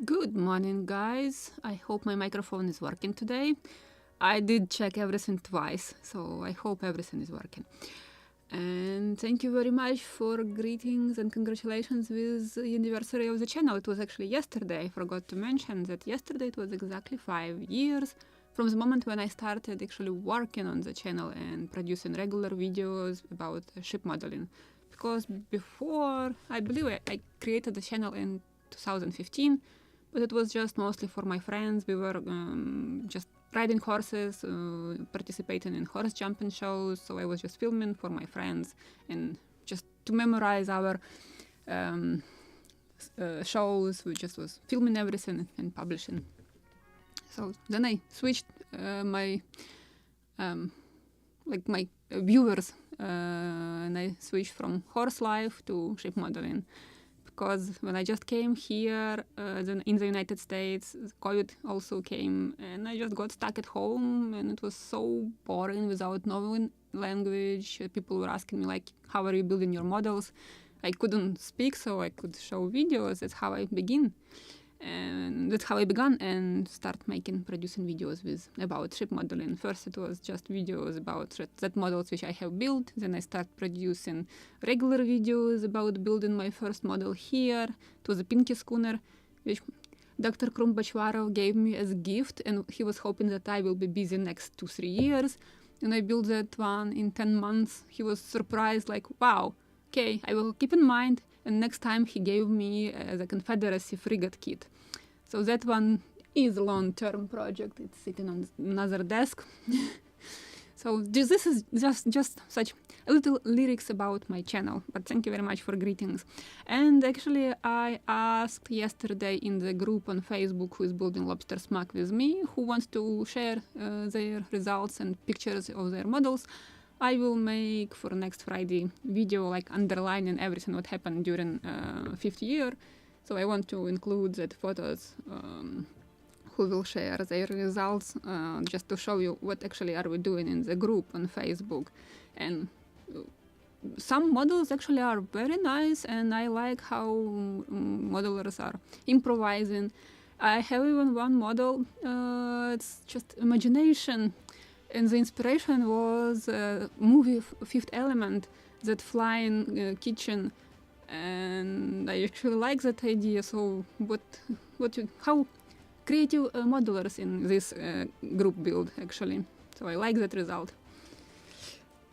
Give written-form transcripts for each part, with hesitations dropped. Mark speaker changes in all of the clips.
Speaker 1: Good morning, guys. I hope my microphone is working today. I did check everything twice, so I hope everything is working. And thank you very much for greetings and congratulations with the anniversary of the channel. It was actually yesterday. I forgot to mention that yesterday it was exactly 5 years from the moment when I started actually working on the channel and producing regular videos about ship modeling. Because before, I believe I created the channel in 2015, but it was just mostly for my friends. We were just riding horses, participating in horse jumping shows, so I was just filming for my friends and just to memorize our shows. We just was filming everything and publishing. So then I switched my viewers and I switched from horse life to ship modeling. Because when I just came here in the United States, COVID also came and I just got stuck at home and it was so boring without knowing language. People were asking me like, how are you building your models? I couldn't speak, so I could show videos. That's how I began. And that's how I began and producing videos about ship modeling. First it was just videos about that models which I have built. Then I started producing regular videos about building my first model here. It was a Pinky schooner, which Dr. Batchvarov gave me as a gift, and he was hoping that I will be busy next 2-3 years. And I built that one in 10 months. He was surprised, like, wow, okay, I will keep in mind. And next time he gave me the Confederacy frigate kit. So that one is a long-term project. It's sitting on another desk. So this is just such a little lyrics about my channel. But thank you very much for greetings. And actually I asked yesterday in the group on Facebook who is building Lobster Smack with me, who wants to share their results and pictures of their models. I will make for next Friday video like underlining everything what happened during 50 year. So I want to include that photos who will share their results just to show you what actually are we doing in the group on Facebook. And some models actually are very nice and I like how modelers are improvising. I have even one model, it's just imagination. And the inspiration was a movie Fifth Element, that flying kitchen, and I actually like that idea. So how creative modelers in this group build actually. So I like that result.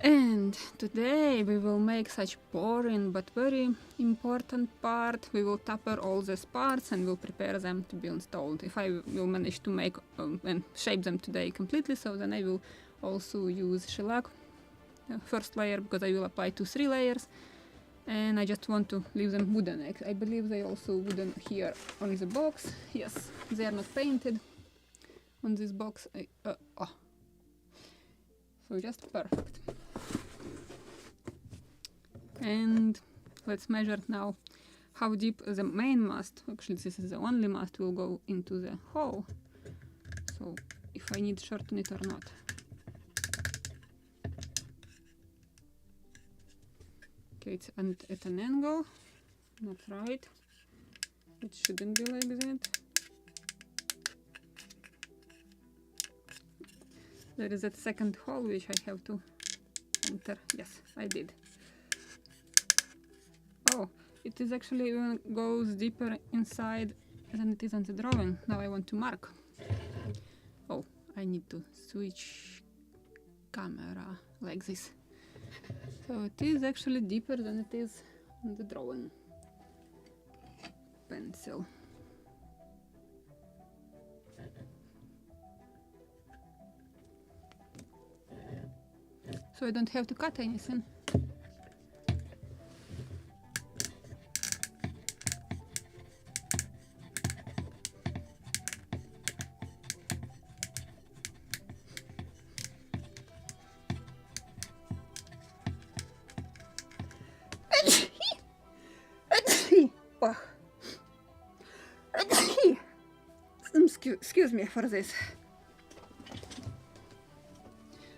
Speaker 1: And today we will make such boring but very important part. We will taper all the SPARS and we'll prepare them to be installed. If I will manage to make and shape them today completely, so then I will also use shellac first layer, because I will apply 2-3 layers. And I just want to leave them wooden. I believe they also wooden here on the box. Yes, they are not painted on this box. So just perfect. And let's measure now how deep the main mast, actually this is the only mast, will go into the hole. So if I need to shorten it or not. Okay, it's at an angle, not right. It shouldn't be like that. There is that second hole which I have to enter. Yes, I did. Oh, it is actually even goes deeper inside than it is on the drawing. Now I want to mark. Oh, I need to switch camera like this. So it is actually deeper than it is on the drawing. Pencil. So I don't have to cut anything. Excuse me for this.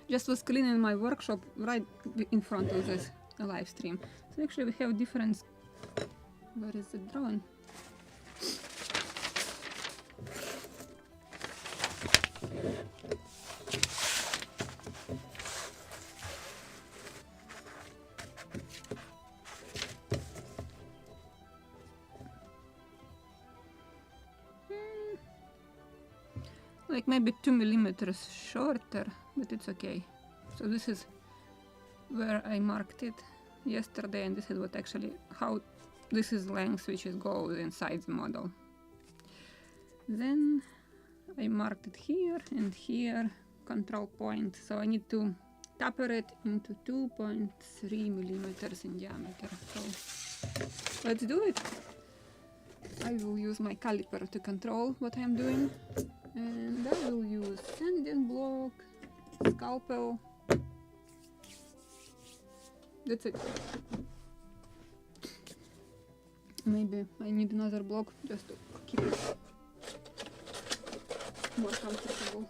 Speaker 1: Just was cleaning my workshop right in front of this live stream. So actually we have different. Where is the drawing? Like maybe 2 millimeters shorter, but it's okay. So this is where I marked it yesterday, and this is what actually, how this is length which is goes inside the model. Then I marked it here and here, control point, so I need to taper it into 2.3 millimeters in diameter. So let's do it. I will use my caliper to control what I'm doing, and I will use sanding block, scalpel. That's it. Maybe I need another block just to keep it more comfortable.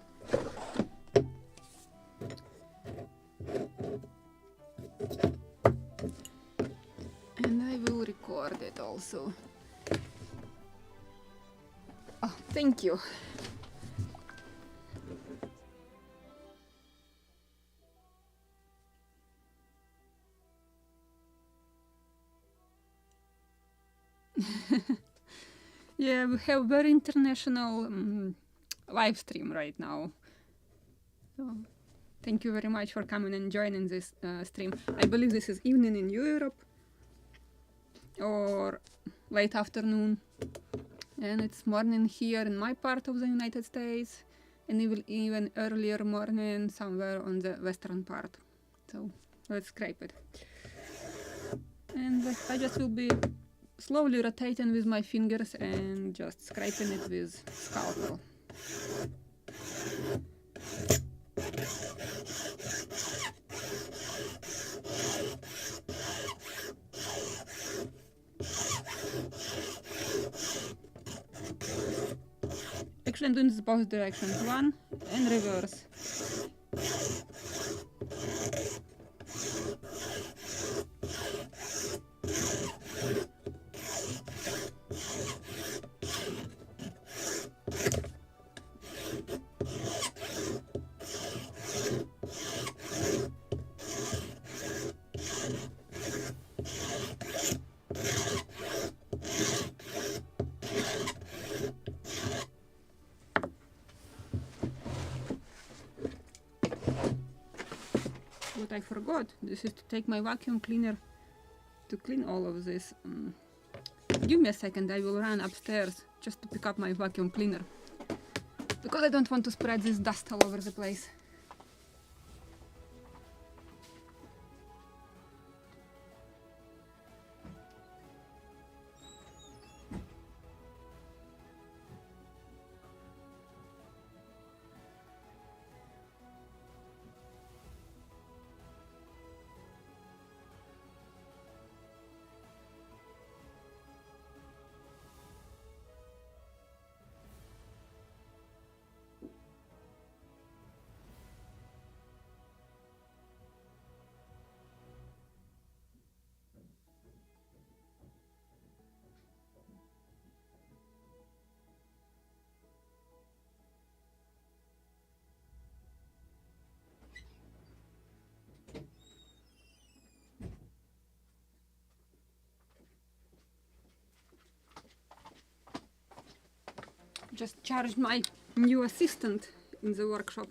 Speaker 1: And I will record it also. Oh, thank you. Yeah, we have very international live stream right now. So thank you very much for coming and joining this stream. I believe this is evening in Europe or late afternoon, and it's morning here in my part of the United States, and even earlier morning somewhere on the western part. So let's scrape it. And I just will be slowly rotating with my fingers and just scraping it with scalpel. Actually, I'm doing this both directions, one and reverse. What I forgot, this is to take my vacuum cleaner to clean all of this. Give me a second, I will run upstairs just to pick up my vacuum cleaner, because I don't want to spread this dust all over the place. Just charged my new assistant in the workshop.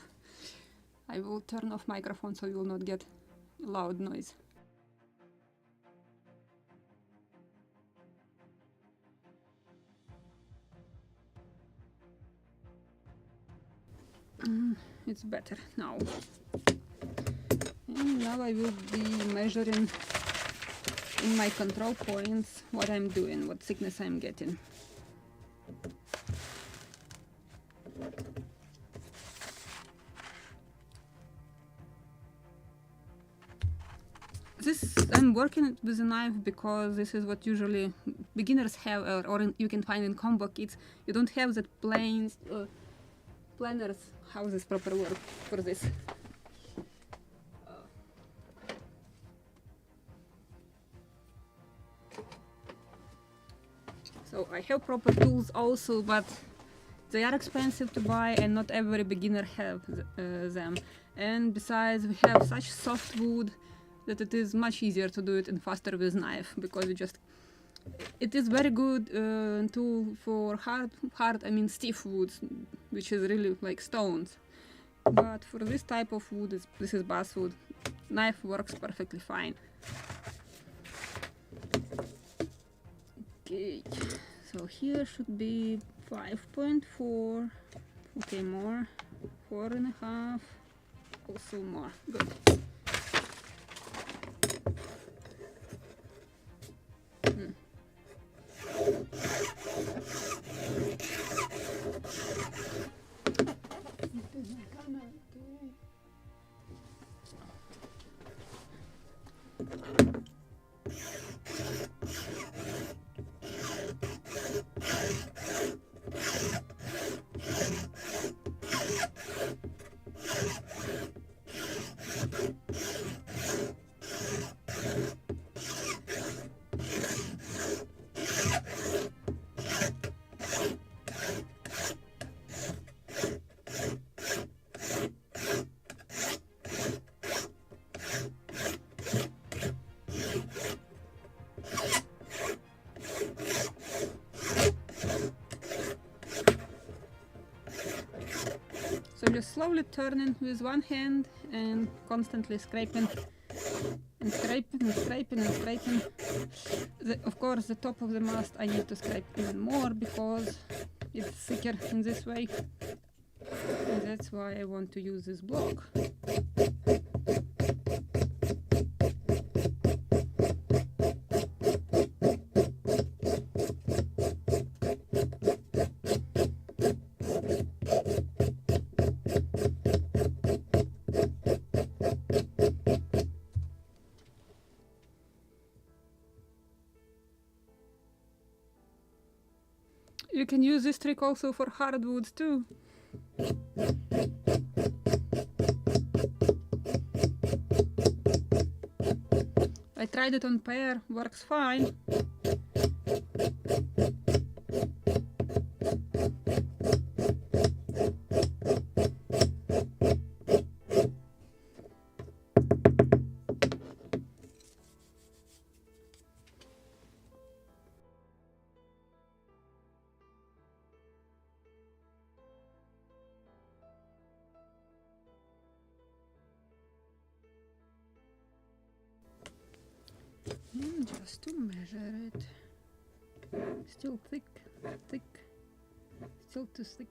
Speaker 1: I will turn off microphone so you will not get loud noise. It's better now. And now I will be measuring in my control points what I'm doing, what thickness I'm getting. I'm working with a knife because this is what usually beginners have, or you can find in combo kits. You don't have that planners, how this proper word for this. So I have proper tools also, but they are expensive to buy and not every beginner have them. And besides, we have such soft wood that it is much easier to do it and faster with knife, because it is very good tool for stiff woods, which is really like stones. But for this type of wood, this is basswood, knife works perfectly fine. Okay, so here should be 5.4. Okay, more. 4.5. Also more. Good. So just slowly turning with one hand and constantly scraping and scraping and scraping and scraping. Of course, the top of the mast I need to scrape even more because it's thicker in this way. And that's why I want to use this block. You can use this trick also for hardwoods too. I tried it on pear, works fine. And just to measure it. Still thick, still too thick.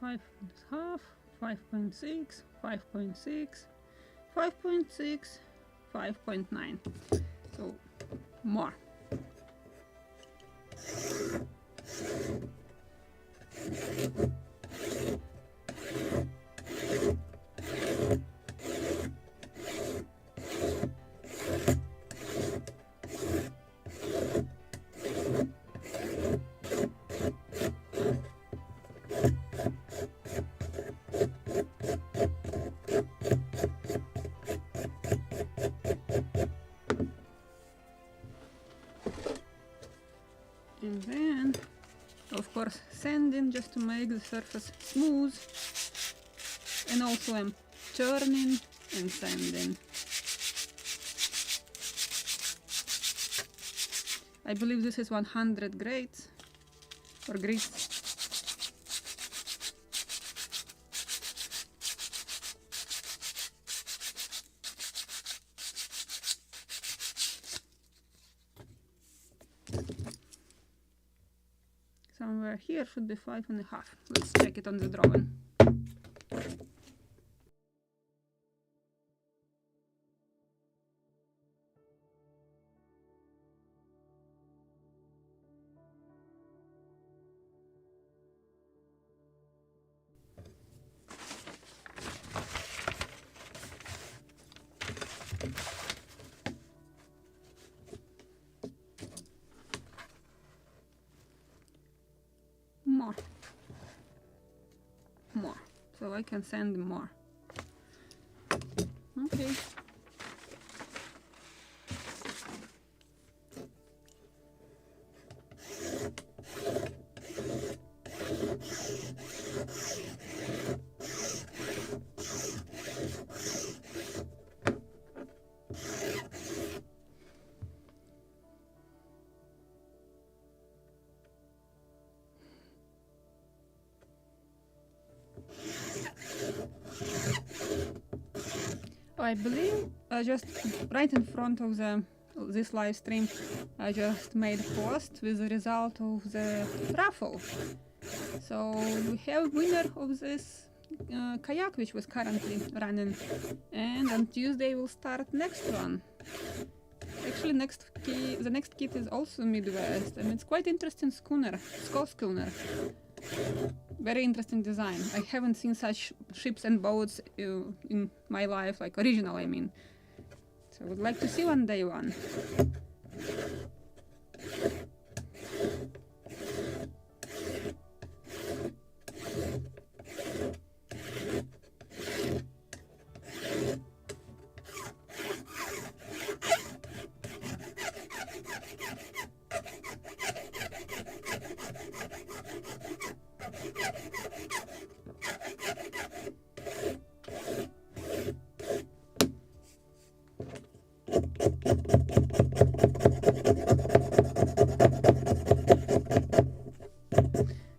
Speaker 1: Five and a half, 5.6, 5.6, 5.6, 5.9. So more. And then, of course, sanding just to make the surface smooth. And also I'm turning and sanding. I believe this is 100 grades or grits. Somewhere here should be 5.5. Let's check it on the drawing. More. So I can send more. Okay. I believe just right in front of this live stream, I just made a post with the result of the raffle. So we have winner of this kayak which was currently running, and on Tuesday we'll start next one. Actually, the next kit is also Midwest, and it's quite interesting schooner, skull schooner. Very interesting design. I haven't seen such ships and boats in my life, like original, I mean. So I would like to see one day one.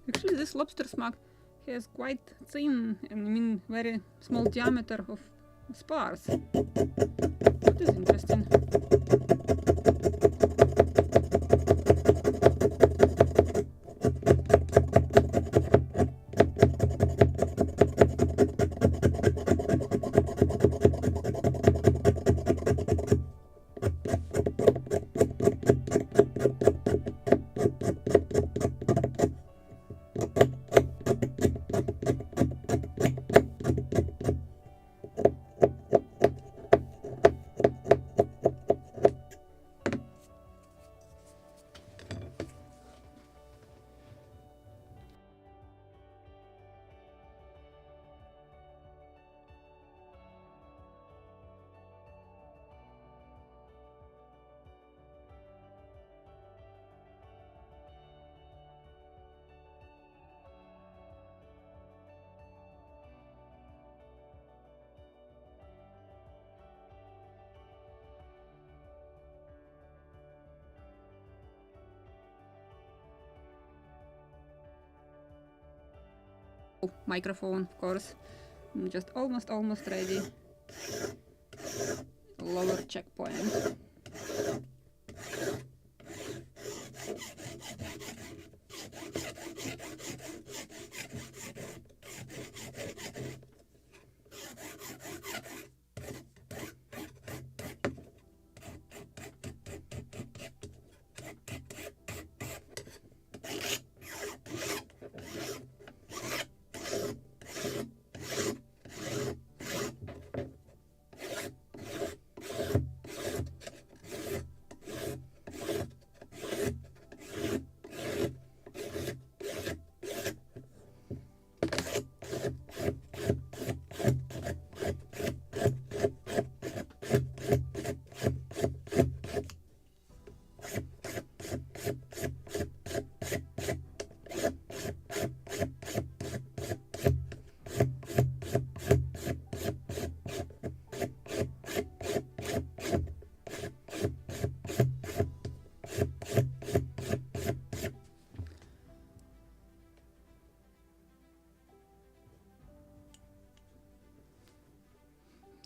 Speaker 1: Actually, this lobster smug has quite thin, I mean very small diameter of spars. That is interesting. Microphone, of course. I'm just almost ready. Lower checkpoint.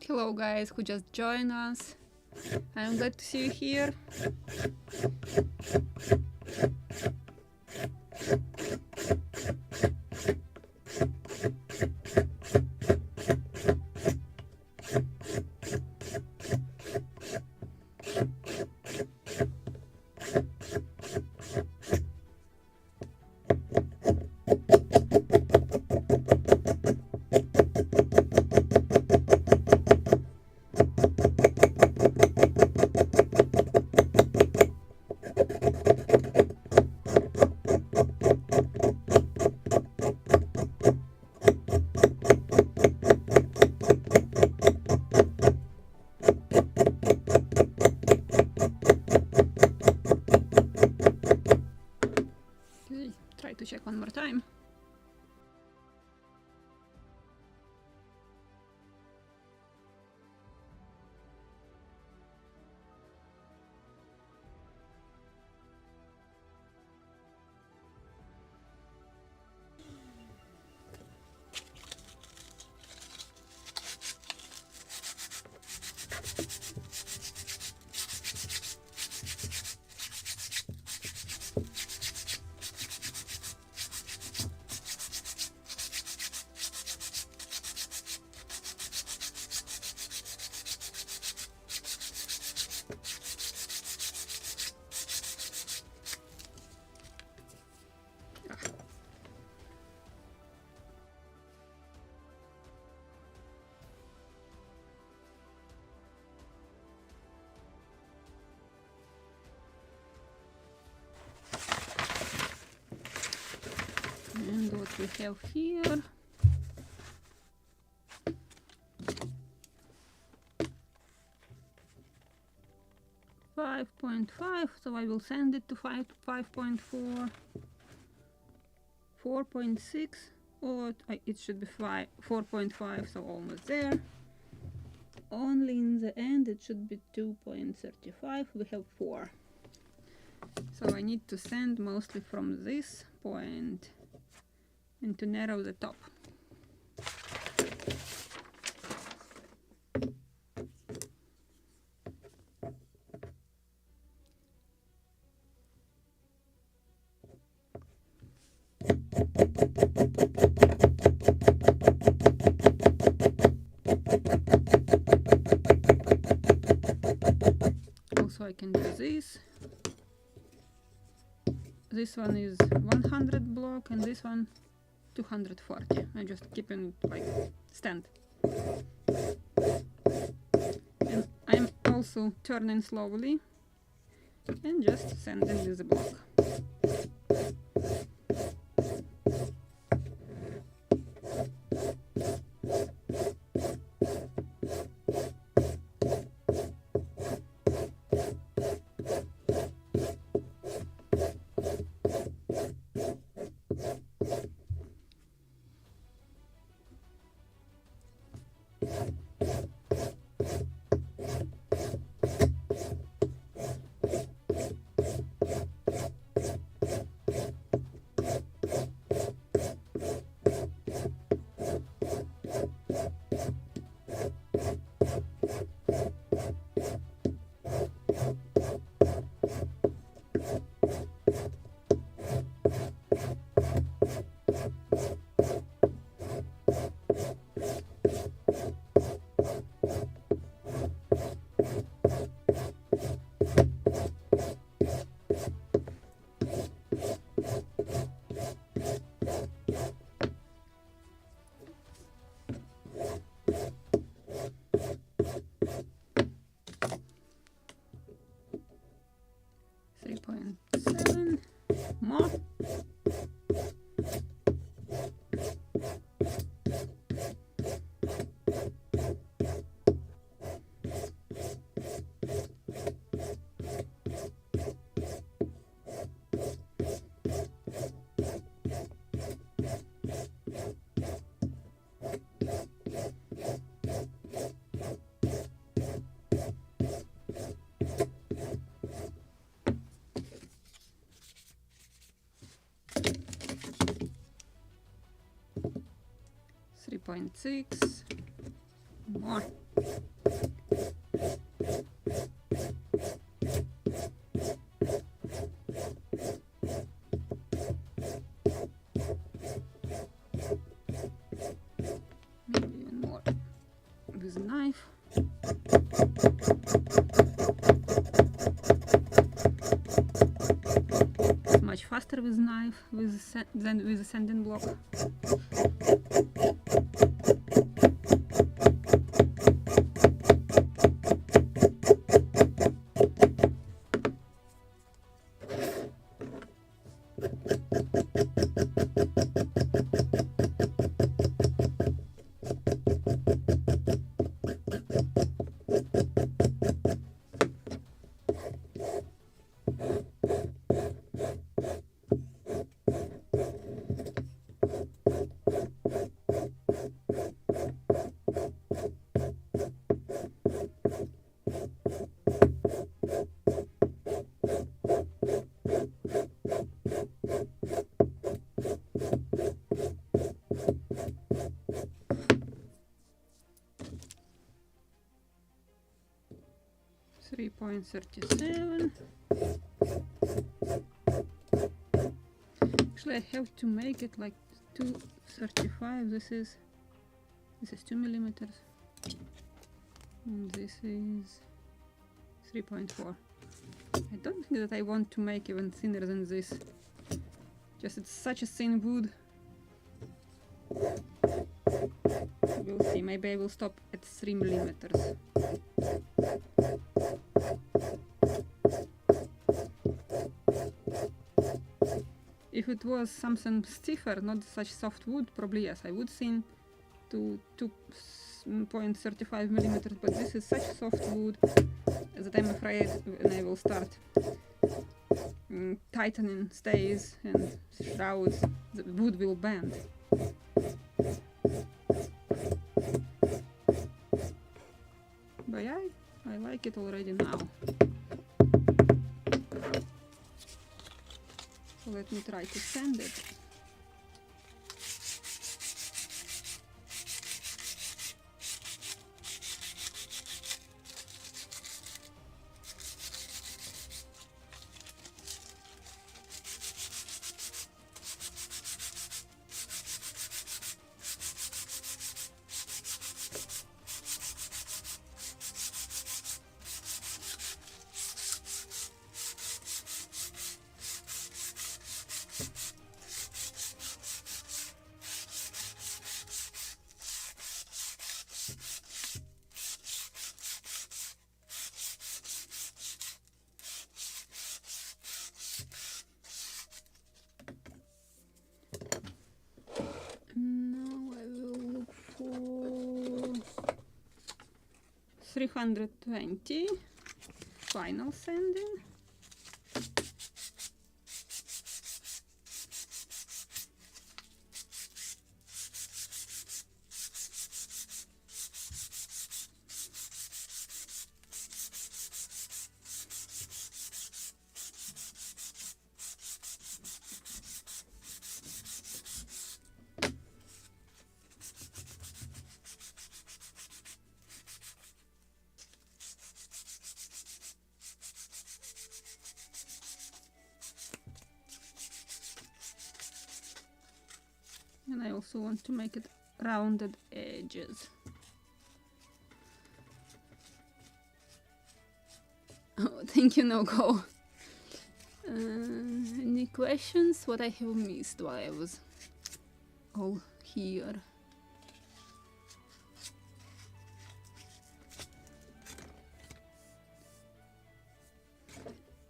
Speaker 1: Hello guys who just joined us. I'm glad to see you here. Try to check one more time. And what we have here, .5, so I will send it to 5.4, 4.6, or it should be 4.5, so almost there. Only in the end it should be 2.35, we have 4. So I need to send mostly from this point and to narrow the top. Also I can do this. This one is 100 block and this one 240. I just keep it like stand. And I'm also turning slowly and just sending this block. More. .6 more. with a knife. It's much faster with a knife than with a sanding block. .37. Actually, I have to make it like 235. This is 2 millimeters, and this is 3.4. I don't think that I want to make even thinner than this. Just it's such a thin wood. We'll see. Maybe I will stop at 3 millimeters. If it was something stiffer, not such soft wood, probably yes, I would thin to 2.35 millimeters, but this is such soft wood that I'm afraid when I will start tightening stays and shrouds, the wood will bend. But yeah, I like it already now. So let me try to sand it. Now I will look for 320 final sanding. And I also want to make it rounded edges. Oh, thank you, no go. Any questions? What I have missed while I was all here?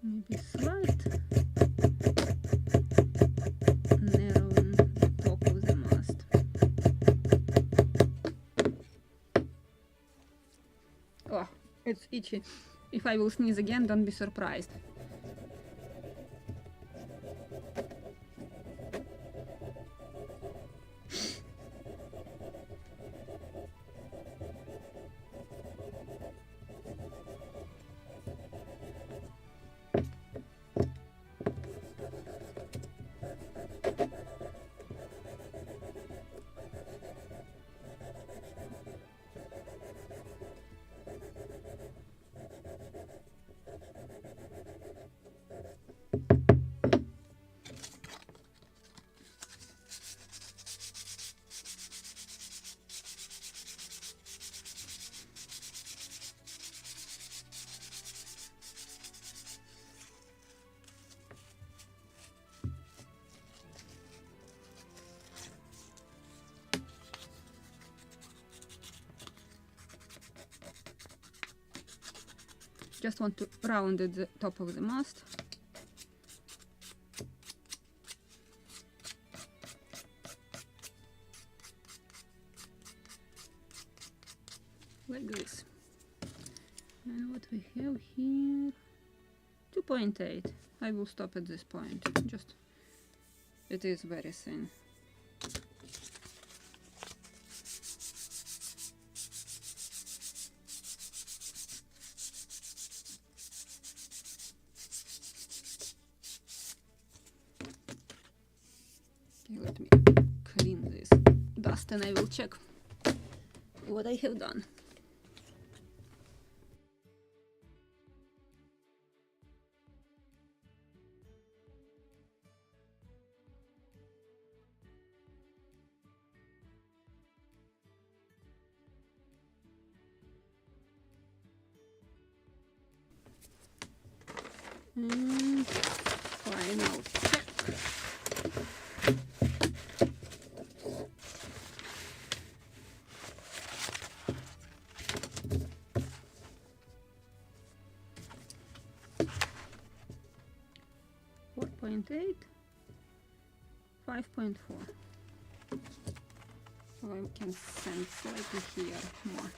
Speaker 1: Maybe slight narrowing the top of the mast. Oh, it's itchy. If I will sneeze again, don't be surprised. just want to round the top of the mast. Like this. And what we have here, 2.8. I will stop at this point. Just, it is very thin. Okay, let me clean this dust and I will check what I have done. And final check. .8, 5.4. So I can send slightly here more.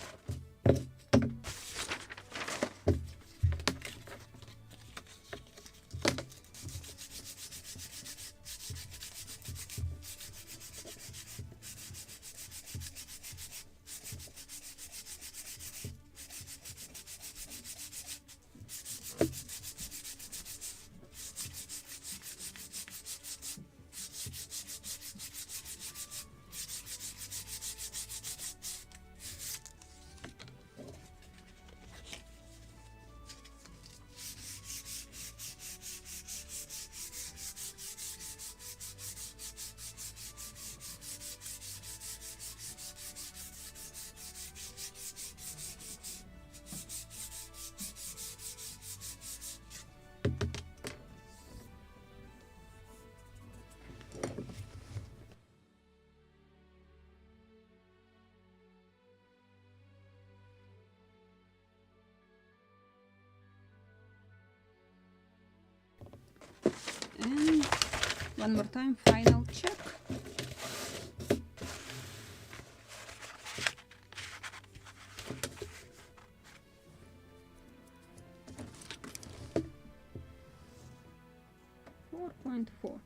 Speaker 1: And one more time, final check. .4.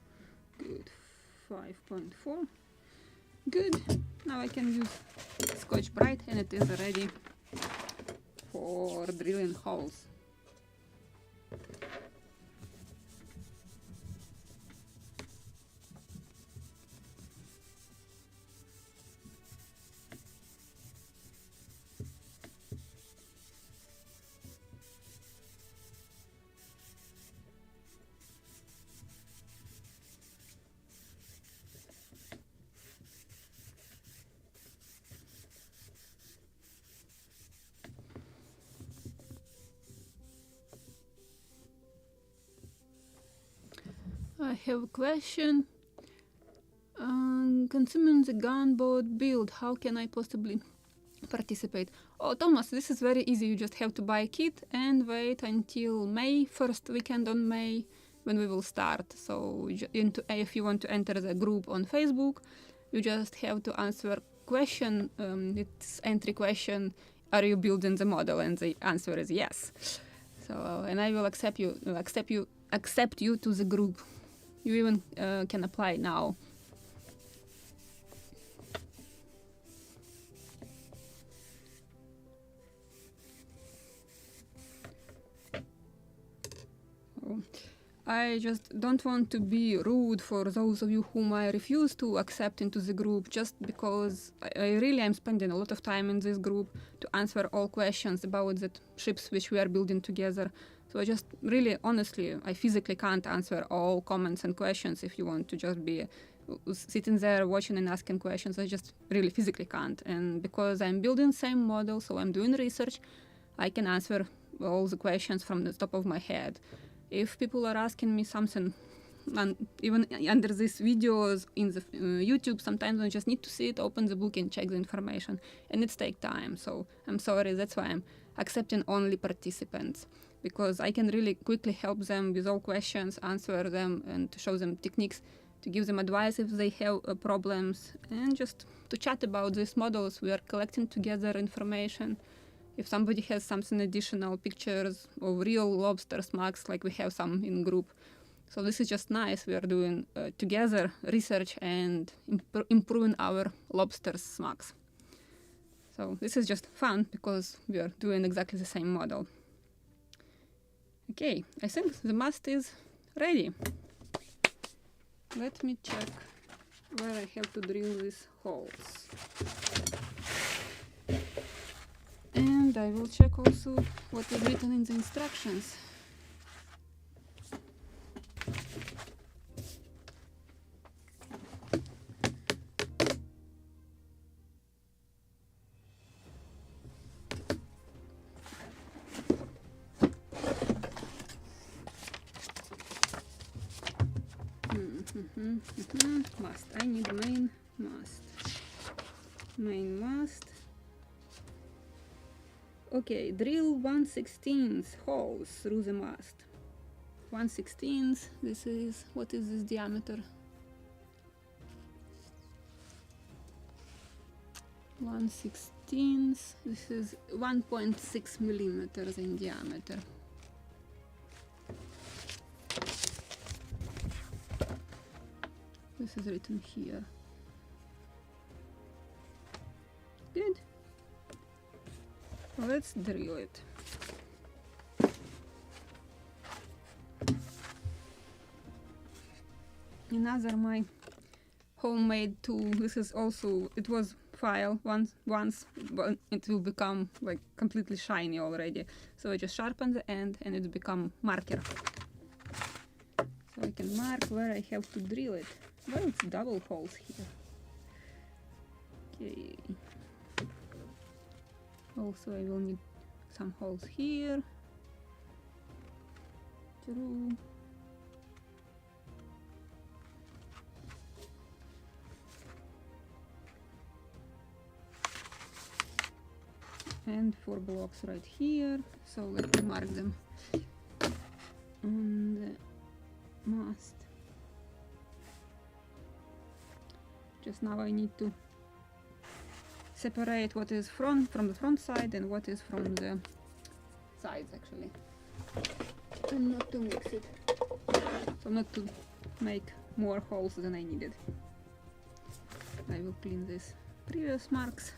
Speaker 1: Good. 5.4. Good. Now I can use Scotch Brite and it is ready for drilling holes. I have a question. Consuming the gunboat build, how can I possibly participate? Oh, Thomas, this is very easy. You just have to buy a kit and wait until May, first weekend on May, when we will start. So if you want to enter the group on Facebook, you just have to answer question. It's entry question, are you building the model? And the answer is yes. So, and I will accept you to the group. You even can apply now. I just don't want to be rude for those of you whom I refuse to accept into the group, just because I really am spending a lot of time in this group to answer all questions about the ships which we are building together. So I just really, honestly, I physically can't answer all comments and questions. If you want to just be sitting there watching and asking questions, I just really physically can't. And because I'm building same model, so I'm doing research, I can answer all the questions from the top of my head. If people are asking me something, and even under these videos in the YouTube, sometimes I just need to sit, open the book and check the information, and it takes time. So I'm sorry, that's why I'm accepting only participants. because I can really quickly help them with all questions, answer them, and to show them techniques, to give them advice if they have problems, and just to chat about these models. We are collecting together information. If somebody has something additional, pictures of real lobster smacks, like we have some in group. So this is just nice. We are doing together research and improving our lobster smacks. So this is just fun because we are doing exactly the same model. Okay, I think the mast is ready. Let me check where I have to drill these holes. And I will check also what is written in the instructions. Mast. I need main mast. Main mast. Okay, drill 1/16 holes through the mast. 1/16. This is, what is this diameter? 1/16. This is 1.6 millimeters in diameter. This is written here. Good. Let's drill it. Another my homemade tool. This is also, it was file once, but it will become like completely shiny already. So I just sharpen the end and it become marker. So I can mark where I have to drill it. Well, it's double holes here. Okay. Also, I will need some holes here. Through. And 4 blocks right here. So let me mark them on the mast. Just now I need to separate what is from the front side and what is from the sides, actually. And not to mix it. So not to make more holes than I needed. I will clean these previous marks.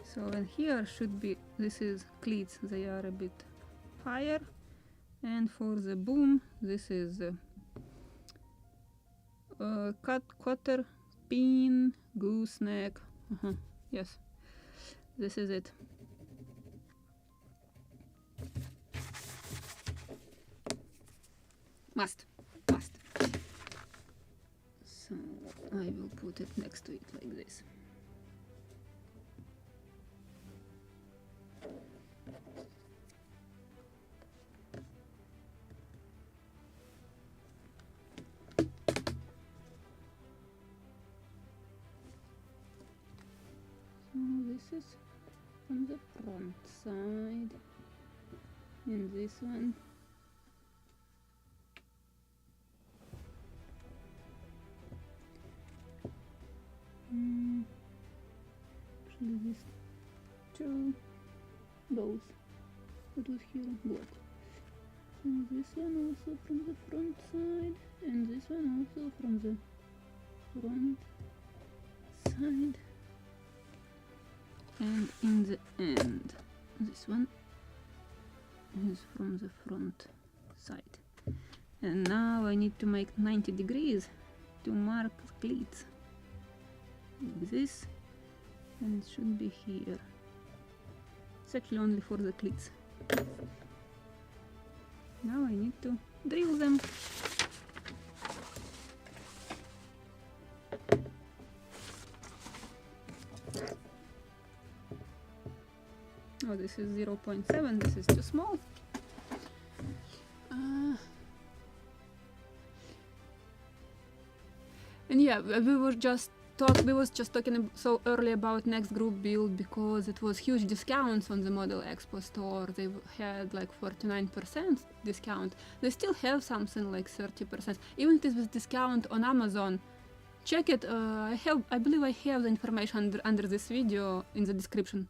Speaker 1: So and here should be, this is cleats, they are a bit higher. And for the boom, this is cutter, pin, gooseneck. Yes, this is it. Must. So I will put it next to it like this. This is from the front side, and this one actually these two, both, what was here, block. So this one also from the front side, and this one also from the front side. And in the end, this one is from the front side. And now I need to make 90 degrees to mark cleats. Like this. And it should be here. It's actually only for the cleats. Now I need to drill them. Oh, this is 0.7, this is too small. And yeah, we were just was just talking so early about next group build because it was huge discounts on the Model Expo store. They had like 49% discount. They still have something like 30%. Even if it was discount on Amazon, check it. I believe I have the information under this video in the description.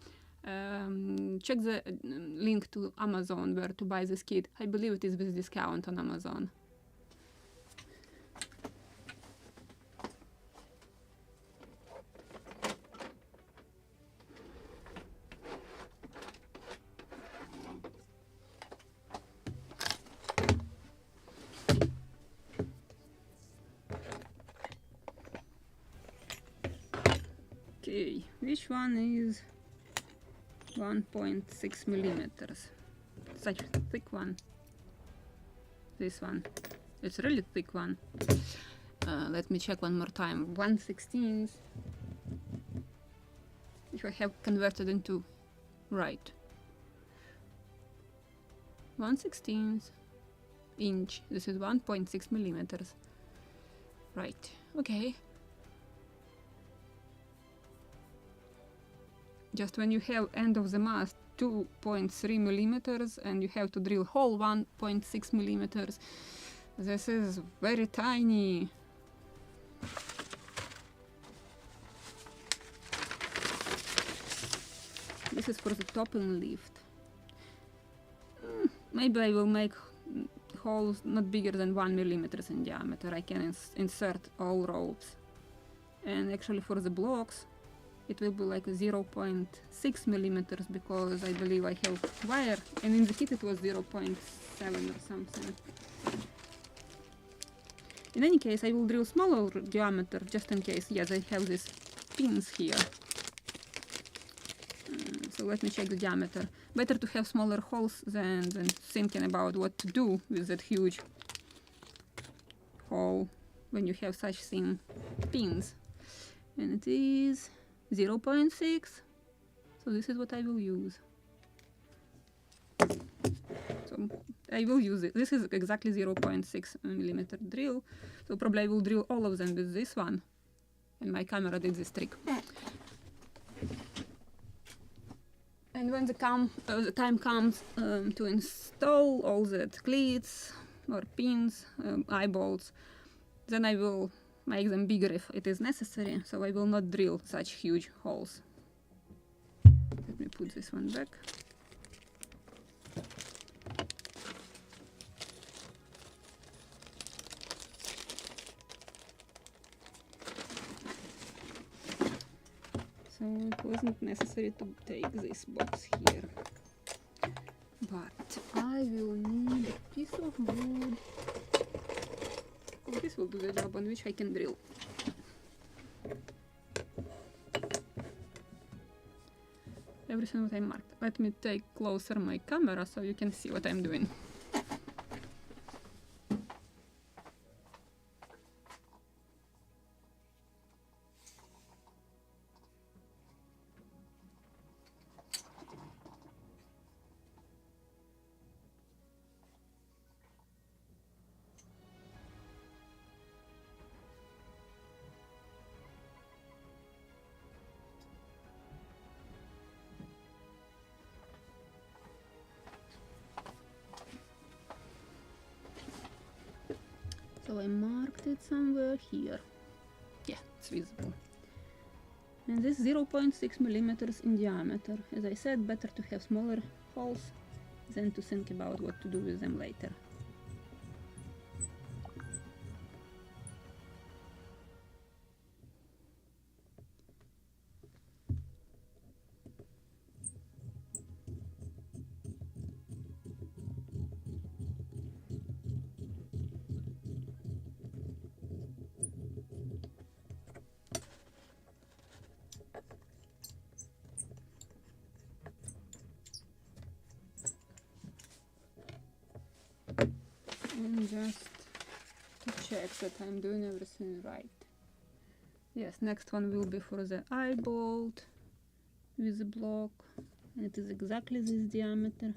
Speaker 1: Check the link to Amazon where to buy this kit. I believe it is with discount on Amazon. Okay, which one is 1.6 millimeters? Such a thick one. This one. It's a really thick one. Let me check one more time. 1/16. If I have converted into right. 1/16 inch. This is 1.6 millimeters. Right. Okay. Just when you have end of the mast 2.3 millimeters and you have to drill hole 1.6 millimeters, this is very tiny. This is for the topping lift. Maybe I will make holes not bigger than 1 millimeter in diameter. I can insert all ropes. And actually for the blocks it will be like 0.6 millimeters because I believe I have wire, and in the kit it was 0.7 or something. In any case, I will drill smaller diameter just in case. Yes, I have these pins here. So let me check the diameter. Better to have smaller holes than thinking about what to do with that huge hole when you have such thin pins. And it is 0.6, so this is what I will use. So I will use it. This is exactly 0.6 millimeter drill, so probably I will drill all of them with this one, and my camera did this trick. And when the time comes to install all the cleats or pins, eyebolts, then I will make them bigger if it is necessary, so I will not drill such huge holes. Let me put this one back. So it wasn't necessary to take this box here, but I will need a piece of wood. This will do the job on which I can drill. Everything what I marked. Let me take closer my camera so you can see what I'm doing. So I marked it somewhere here. Yeah, it's visible. And this 0.6 millimeters in diameter. As I said, better to have smaller holes than to think about what to do with them later. And just to check that I'm doing everything right. Yes, next one will be for the eye bolt with the block, and it is exactly this diameter.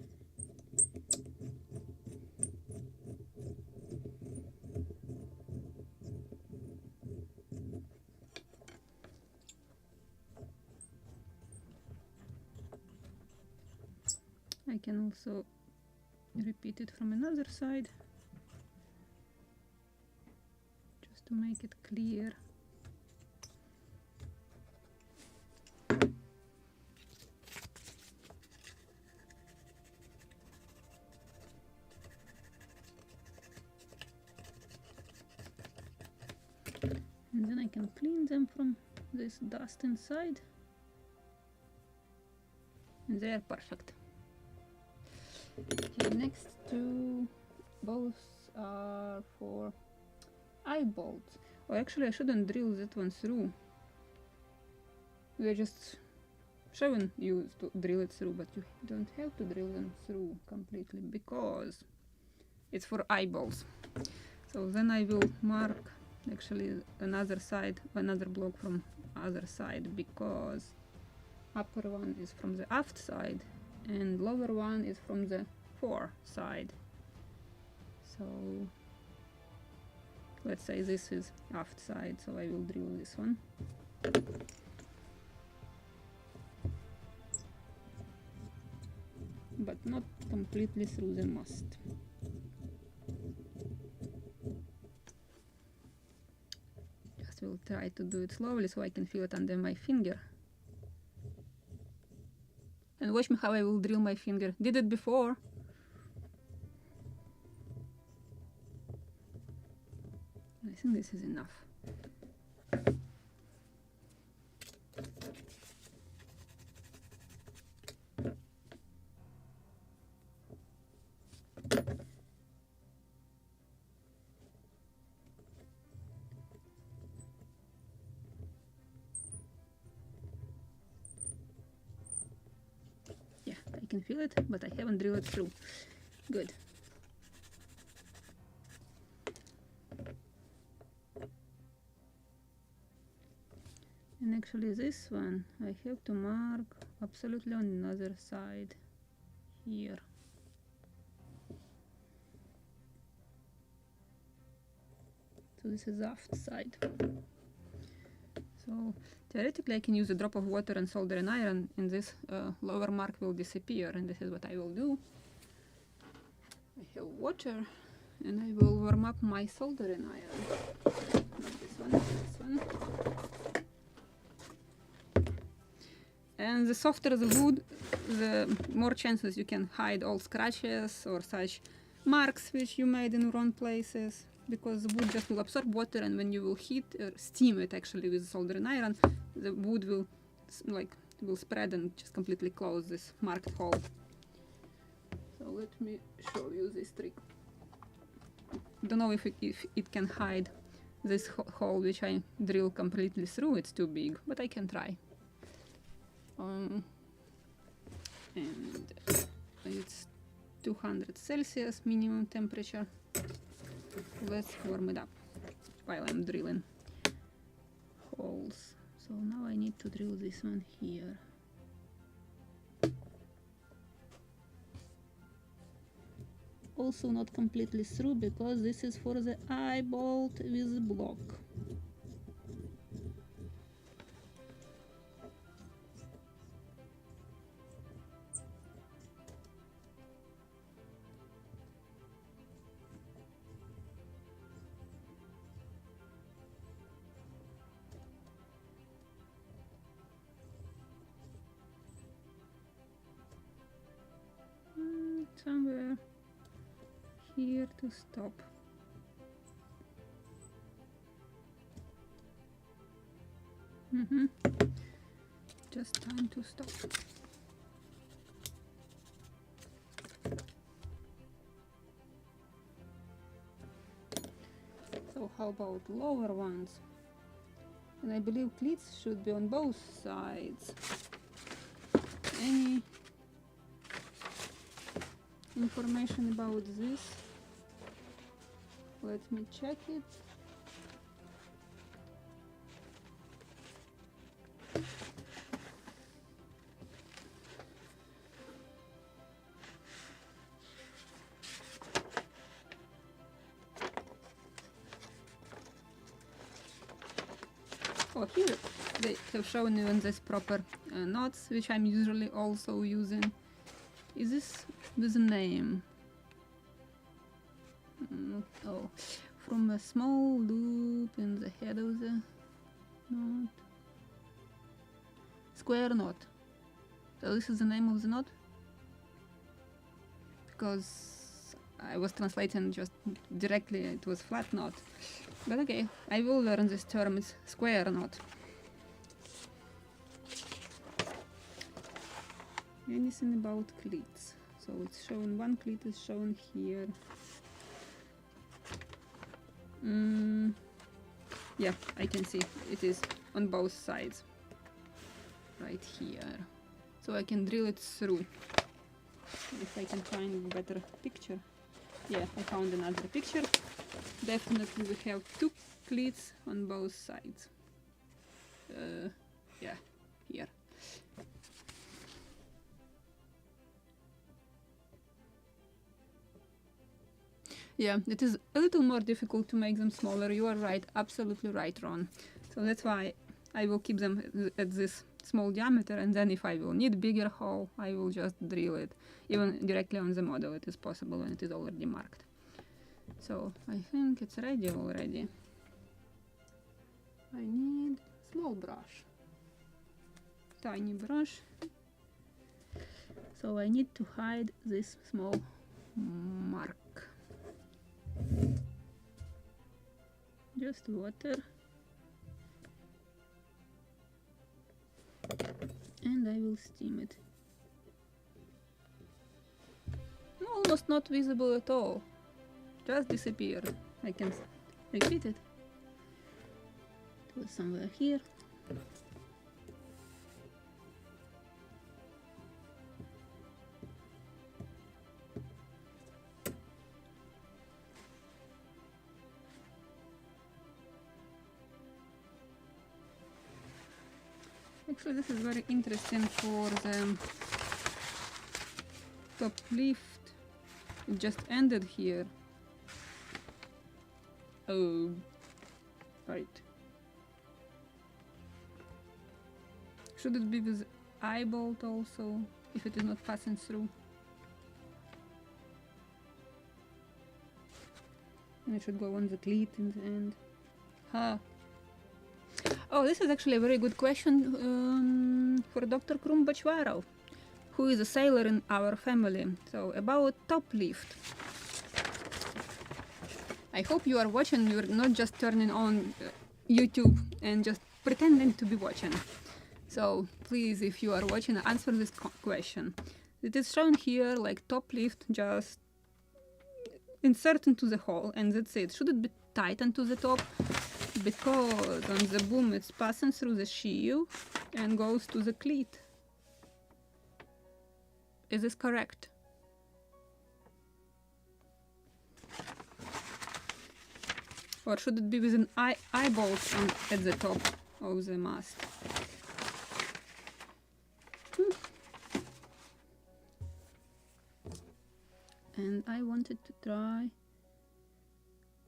Speaker 1: I can also repeat it from another side, just to make it clear. And then I can clean them from this dust inside. And they are perfect. Okay, next two, both are for eye bolts. Oh, actually I shouldn't drill that one through. We're just showing you to drill it through, but you don't have to drill them through completely because it's for eyeballs. So then I will mark actually another side, another block from other side, because upper one is from the aft side and lower one is from the fore side. So let's say this is aft side, so I will drill this one. But not completely through the mast. Just will try to do it slowly so I can feel it under my finger. And watch me how I will drill my finger. Did it before. I think this is enough. Yeah, I can feel it, but I haven't drilled it through. Good. And actually this one I have to mark absolutely on another side here. So this is the aft side. So theoretically I can use a drop of water and solder an iron and this lower mark will disappear, and this is what I will do. I have water and I will warm up my soldering iron. Not this one, this one. And the softer the wood, the more chances you can hide all scratches or such marks which you made in wrong places, because the wood just will absorb water, and when you will heat or steam it actually with soldering iron, the wood will will spread and just completely close this marked hole. So let me show you this trick. Don't know if it can hide this hole which I drill completely through. It's too big, but I can try. And it's 200 Celsius minimum temperature. Let's warm it up while I'm drilling holes. So now I need to drill this one here. Also not completely through, because this is for the eye bolt with the block. Somewhere here to stop. Just time to stop. So how about lower ones? And I believe cleats should be on both sides. Any information about this? Let me check it. Oh, here they have shown even this proper knots, which I'm usually also using. Is this with a name? Oh, from a small loop in the head of the knot. Square knot. So this is the name of the knot? Because I was translating just directly, it was flat knot. But okay, I will learn this term, it's square knot. Anything about cleats? So it's shown, one cleat is shown here. Yeah, I can see it is on both sides. Right here. So I can drill it through. If I can find a better picture. Yeah, I found another picture. Definitely we have two cleats on both sides. Yeah, here. Yeah, it is a little more difficult to make them smaller. You are right, absolutely right, Ron. So that's why I will keep them at this small diameter, and then if I will need bigger hole, I will just drill it. Even directly on the model, it is possible when it is already marked. So I think it's ready already. I need small brush. Tiny brush. So I need to hide this small mark. Just water. And I will steam it. Almost not visible at all. Just disappeared. I can repeat it. It was somewhere here. Actually, this is very interesting for the top lift. It just ended here. Oh, right. Should it be with eye bolt also, if it is not passing through? And it should go on the cleat in the end. Ha! Oh, this is actually a very good question for Dr. Batchvarov, who is a sailor in our family. So, about top lift. I hope you are watching, you're not just turning on YouTube and just pretending to be watching. So, please, if you are watching, answer this question. It is shown here like top lift, just insert into the hole, and that's it. Should it be tightened to the top? Because on the boom it's passing through the sheave and goes to the cleat. Is this correct? Or should it be with an eye bolt at the top of the mast? And I wanted to try...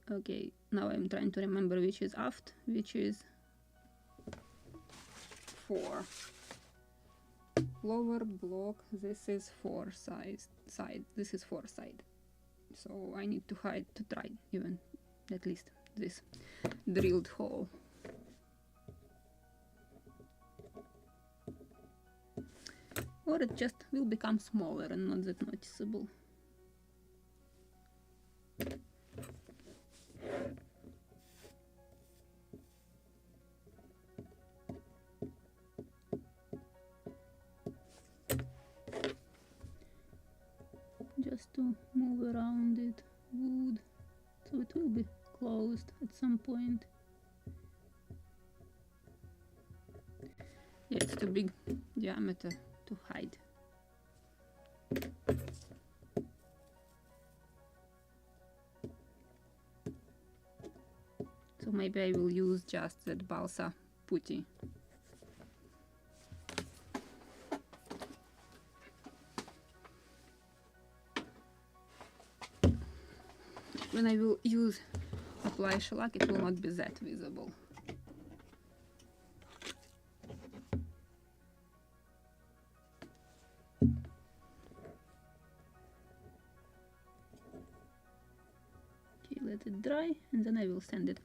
Speaker 1: Okay, now I'm trying to remember which is aft, which is fore. Lower block, this is fore side, this is fore side. So I need to try even at least this drilled hole. Or it just will become smaller and not that noticeable. Just to move around it, wood, so it will be closed at some point. Yeah, it's too big diameter to hide. So maybe I will use just that balsa putty. When I will use apply shellac, it will not be that visible. it dry and then I will sand it.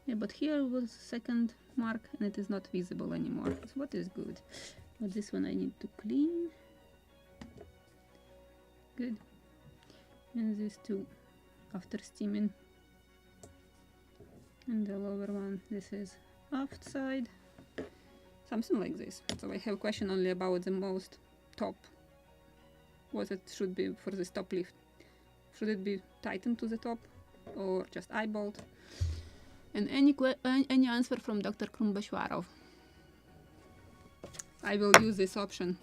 Speaker 1: Yeah, but here was second mark and it is not visible anymore. So what is good? But this one I need to clean. Good. And these two after steaming. And the lower one, this is aft side. Something like this. So I have a question only about the most top. What it should be for this top lift. Should it be tightened to the top or just eyeballed? And any answer from Dr. Batchvarov? I will use this option.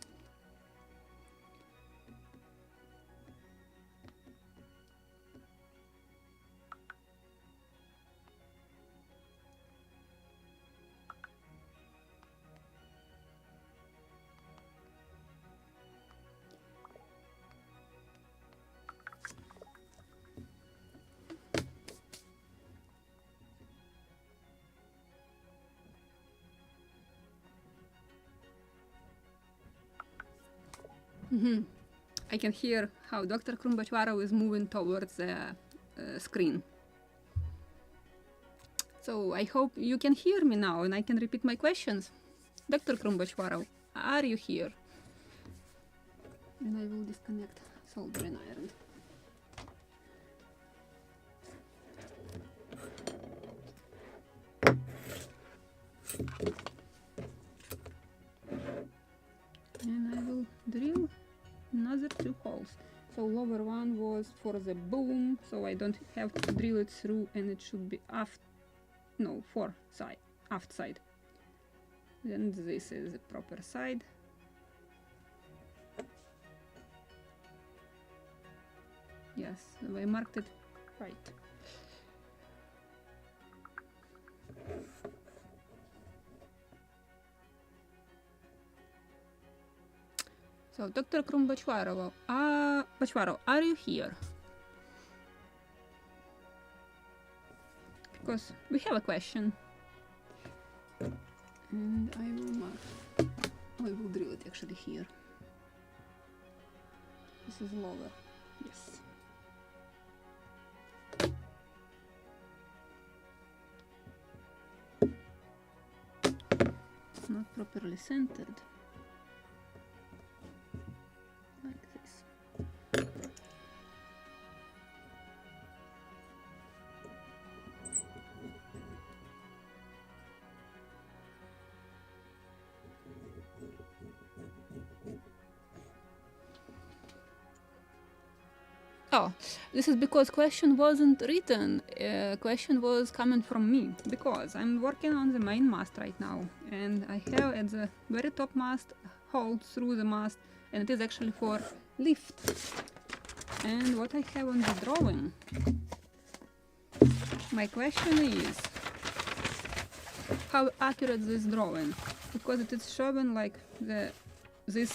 Speaker 1: I can hear how Dr. Batchvarov is moving towards the screen. So I hope you can hear me now and I can repeat my questions. Dr. Batchvarov, are you here? And I will disconnect soldering iron. And I will drill another 2 holes. So lower one was for the boom, so I don't have to drill it through, and it should be aft side. Then this is the proper side. Yes, so I marked it right. So, Dr. Batchvarov, are you here? Because we have a question. And I will mark. I will drill it actually here. This is lower. Yes. It's not properly centered. Oh, this is because question wasn't written. Question was coming from me because I'm working on the main mast right now, and I have at the very top mast hole through the mast, and it is actually for lift. And what I have on the drawing, my question is how accurate this drawing, because it is showing like this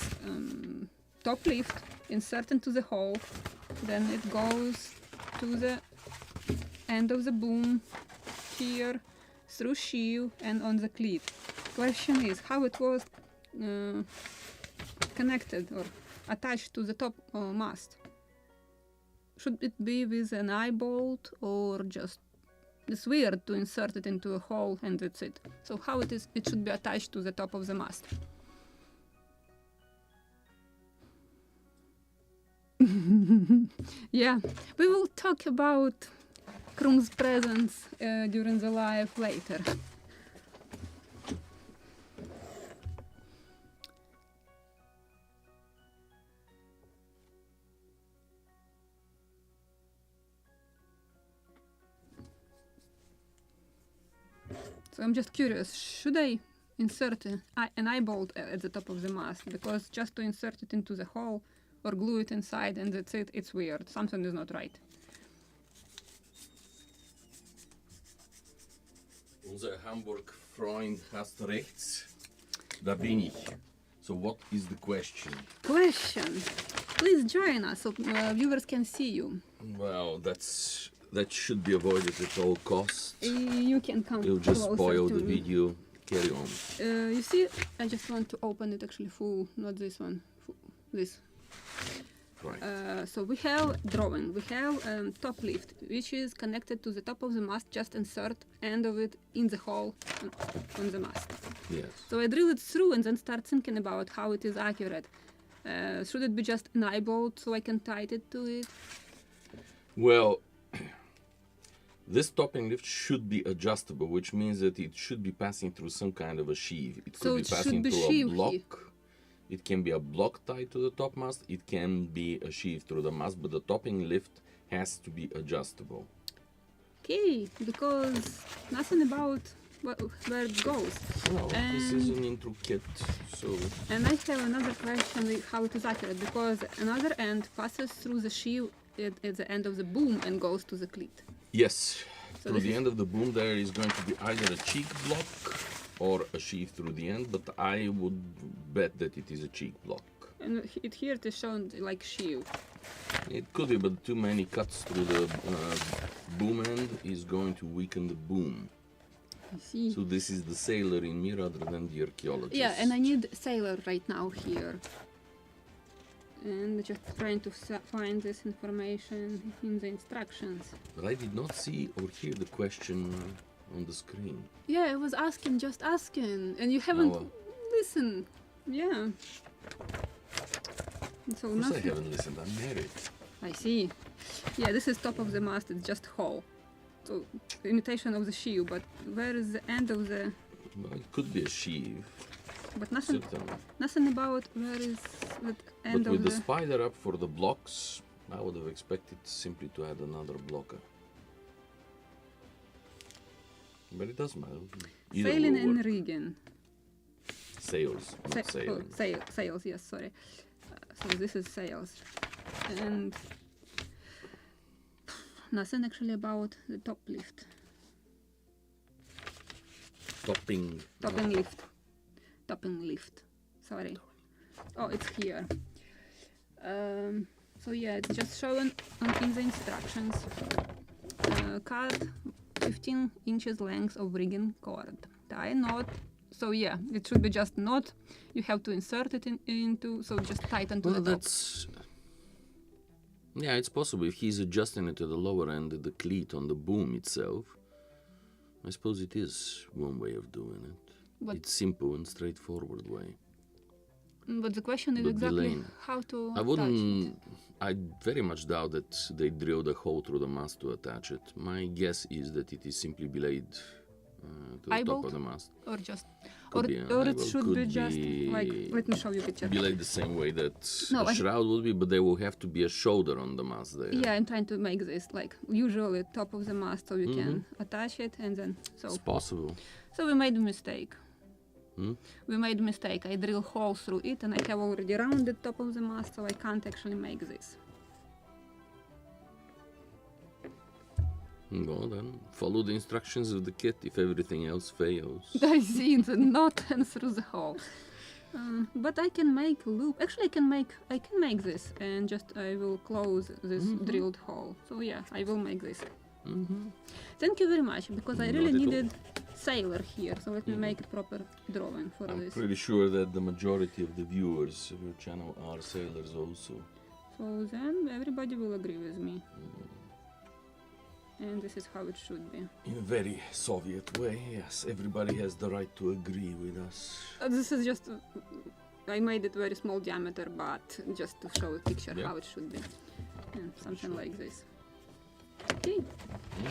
Speaker 1: top lift inserted into the hole. Then it goes to the end of the boom here, through sheave and on the cleat. Question is how it was connected or attached to the top mast. Should it be with an eye bolt or just it's weird to insert it into a hole and that's it. So how it should be attached to the top of the mast. Yeah, we will talk about Krum's presence during the live later. So I'm just curious, should I insert an eye bolt at the top of the mast? Because just to insert it into the hole or glue it inside and that's it, it's weird. Something is not right.
Speaker 2: Unser Hamburg-Freund hast rechts. Da bin ich. So what is the question?
Speaker 1: Question. Please join us so viewers can see you.
Speaker 2: Well, that should be avoided at all costs.
Speaker 1: You can come
Speaker 2: You'll just
Speaker 1: closer
Speaker 2: spoil
Speaker 1: to
Speaker 2: the
Speaker 1: me.
Speaker 2: video. Carry on.
Speaker 1: You see, I just want to open it actually full, not this one. this.
Speaker 2: Right.
Speaker 1: So we have drawing. We have top lift, which is connected to the top of the mast. Just insert end of it in the hole on the mast.
Speaker 2: Yes.
Speaker 1: So I drill it through and then start thinking about how it is accurate. Should it be just enabled so I can tie it to it?
Speaker 2: Well, this topping lift should be adjustable, which means that it should be passing through some kind of a sheave. It could
Speaker 1: So
Speaker 2: be
Speaker 1: it should
Speaker 2: passing
Speaker 1: be
Speaker 2: through a
Speaker 1: sheave
Speaker 2: block.
Speaker 1: here.
Speaker 2: It can be a block tied to the top mast. It can be a sheave through the mast, but the topping lift has to be adjustable.
Speaker 1: Okay, because nothing about where it goes.
Speaker 2: Well, this is an intro kit, so
Speaker 1: And I have another question with how it is accurate, because another end passes through the sheave at the end of the boom and goes to the cleat.
Speaker 2: yes.
Speaker 1: So
Speaker 2: Through
Speaker 1: this
Speaker 2: the
Speaker 1: is-
Speaker 2: end of the boom there is going to be either a cheek block or a sheave through the end, but I would bet that it is a cheek block.
Speaker 1: And here it is shown like sheave.
Speaker 2: It could be, but too many cuts through the boom end is going to weaken the boom.
Speaker 1: I see.
Speaker 2: So this is the sailor in me rather than the archaeologist.
Speaker 1: Yeah, and I need sailor right now here. And just trying to find this information in the instructions.
Speaker 2: But I did not see or hear the question on the screen.
Speaker 1: Yeah, I was asking, just asking, and you haven't listened. Yeah. So
Speaker 2: Of course I
Speaker 1: nothing.
Speaker 2: haven't listened, I'm married.
Speaker 1: I see. Yeah, this is top of the mast, it's just hull. So, imitation of the sheave, but where is the end of the...
Speaker 2: Well, it could be a sheave,
Speaker 1: But nothing,
Speaker 2: certainly.
Speaker 1: nothing about where is the end
Speaker 2: But with
Speaker 1: of
Speaker 2: the spider up for the blocks, I would have expected simply to add another blocker. But it doesn't matter. Either
Speaker 1: Sailing
Speaker 2: will
Speaker 1: and
Speaker 2: work.
Speaker 1: rigging.
Speaker 2: Sails, not sailing.
Speaker 1: Sails, yes, sorry. So this is sails. And nothing actually about the top lift.
Speaker 2: Topping.
Speaker 1: Topping lift. Topping lift. Sorry. Oh, it's here. So yeah, it's just shown in the instructions. Cut 15 inches length of rigging cord. Tie knot. So yeah, it should be just knot. You have to insert it into, so just tighten to
Speaker 2: Well,
Speaker 1: the top.
Speaker 2: that's... Yeah, it's possible. If he's adjusting it to the lower end of the cleat on the boom itself, I suppose it is one way of doing it.
Speaker 1: But-
Speaker 2: It's simple and straightforward way.
Speaker 1: But the question is
Speaker 2: But
Speaker 1: exactly
Speaker 2: Elaine,
Speaker 1: how to
Speaker 2: I
Speaker 1: attach
Speaker 2: wouldn't...
Speaker 1: it.
Speaker 2: I very much doubt that they drilled a hole through the mast to attach it. My guess is that it is simply belayed to the top
Speaker 1: Eyebolt?
Speaker 2: of the mast.
Speaker 1: Or just,
Speaker 2: Could be an
Speaker 1: or it
Speaker 2: eyebolt,
Speaker 1: should be
Speaker 2: could
Speaker 1: just like,
Speaker 2: be
Speaker 1: let me show you a picture.
Speaker 2: Belayed the same way that
Speaker 1: No,
Speaker 2: a
Speaker 1: I-
Speaker 2: shroud would be, but there will have to be a shoulder on the mast there.
Speaker 1: Yeah, I'm trying to make this like usually top of the mast so you can attach it and then
Speaker 2: It's possible.
Speaker 1: So we made a mistake.
Speaker 2: Hmm?
Speaker 1: We made a mistake. I drill holes through it and I have already rounded top of the mast, so I can't actually make this.
Speaker 2: Well then, follow the instructions of the kit if everything else fails.
Speaker 1: I see the knot and through the hole. But I can make a loop. Actually, I can make this and just I will close this drilled hole. So yeah, I will make this. Thank you very much, because I really
Speaker 2: Not at all.
Speaker 1: needed sailor here. So let me make a proper drawing for
Speaker 2: I'm
Speaker 1: this.
Speaker 2: pretty sure that the majority of the viewers of your channel are sailors also.
Speaker 1: So then everybody will agree with me. And this is how it should be.
Speaker 2: In a very Soviet way, yes, everybody has the right to agree with us.
Speaker 1: This is just, I made it very small diameter, but just to show a picture
Speaker 2: Yeah.
Speaker 1: how it should be. And something like this. Okay,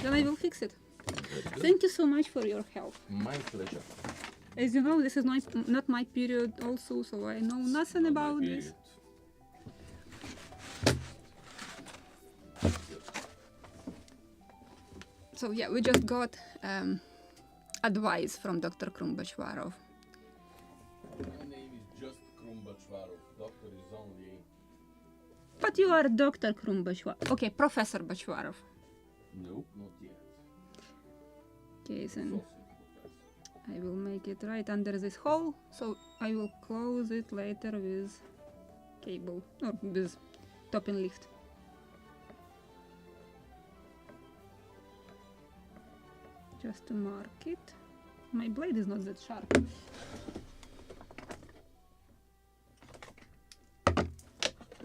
Speaker 1: then I will fix it.
Speaker 2: Very good.
Speaker 1: Thank you so much for your help.
Speaker 2: My pleasure.
Speaker 1: As you know, this is not my period also, so I know nothing
Speaker 2: Not my
Speaker 1: about this.
Speaker 2: period.
Speaker 1: So yeah, we just got advice from Dr. Batchvarov.
Speaker 2: My name is just Batchvarov. Doctor is only...
Speaker 1: But you are Dr. Batchvarov. Okay, Professor Batchvarov.
Speaker 2: Nope, not yet.
Speaker 1: Okay, then I will make it right under this hole, so I will close it later with cable or with top and lift. Just to mark it. My blade is not that sharp.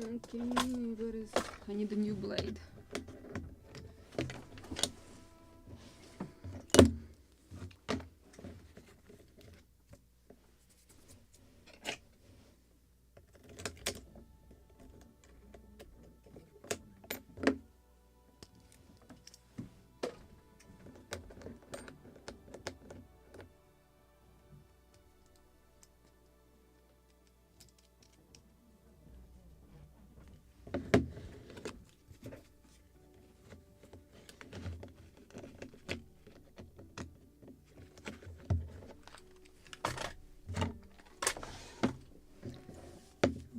Speaker 1: Okay, where is... I need a new blade.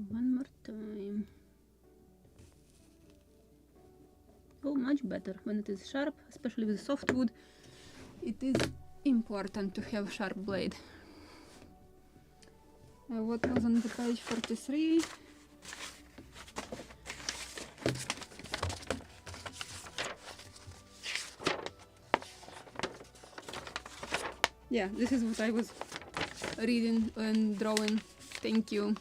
Speaker 1: One more time. Oh, much better when it is sharp, especially with softwood. It is important to have sharp blade. What was on the page 43? Yeah, this is what I was reading and drawing. Thank you.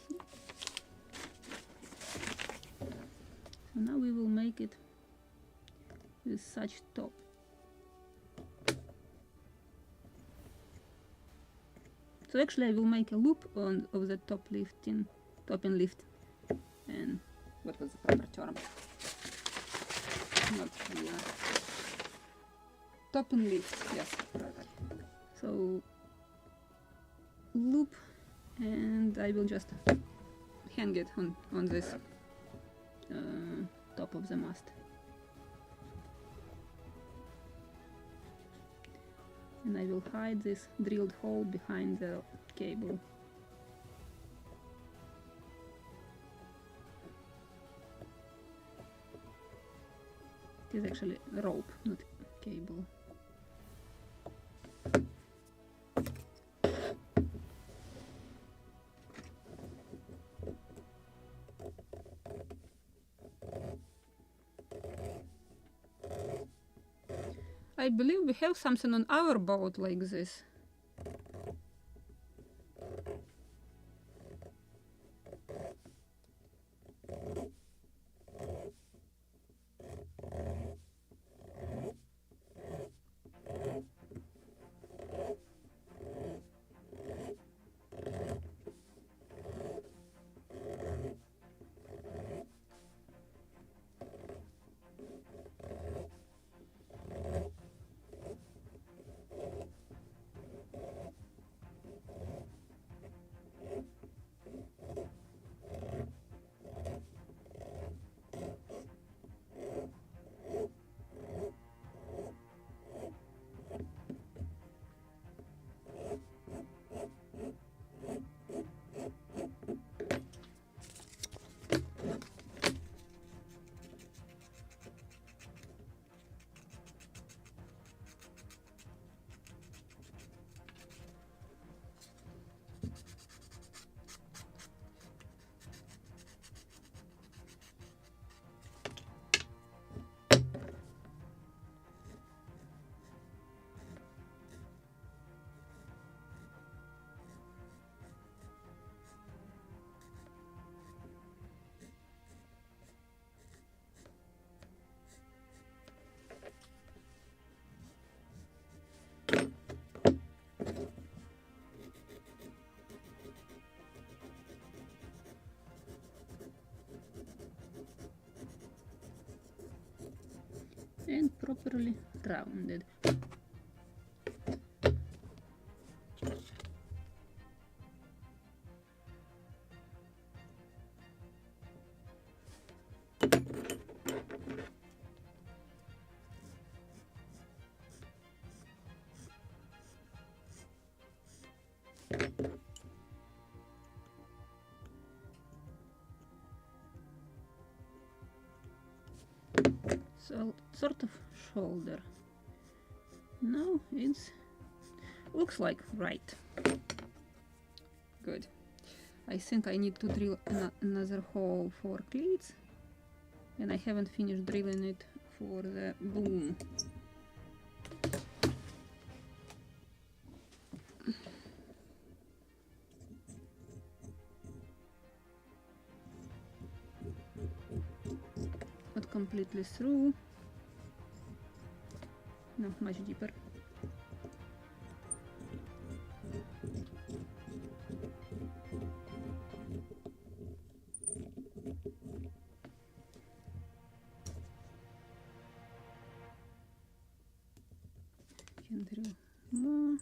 Speaker 1: So now we will make it with such top. So actually I will make a loop of the top and lift. And what was the proper term? Not here. Top and lift, yes. So loop, and I will just hang it on this top of the mast. And I will hide this drilled hole behind the cable. It is actually a rope, not cable. I believe we have something on our boat like this. And properly rounded. So sort of shoulder. No, it's looks like right. Good. I think I need to drill another hole for cleats, and I haven't finished drilling it for the boom. completely through. No, much deeper. Can drill more.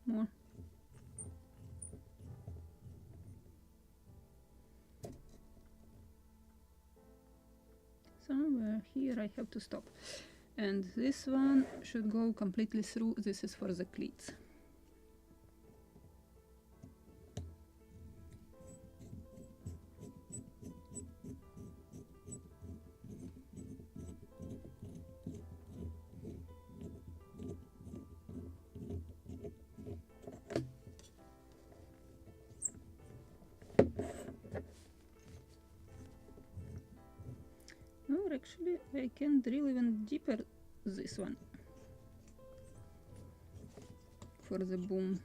Speaker 1: More. Somewhere here I have to stop. And this one should go completely through. This is for the cleats. Or actually I can drill even deeper this one for the boom.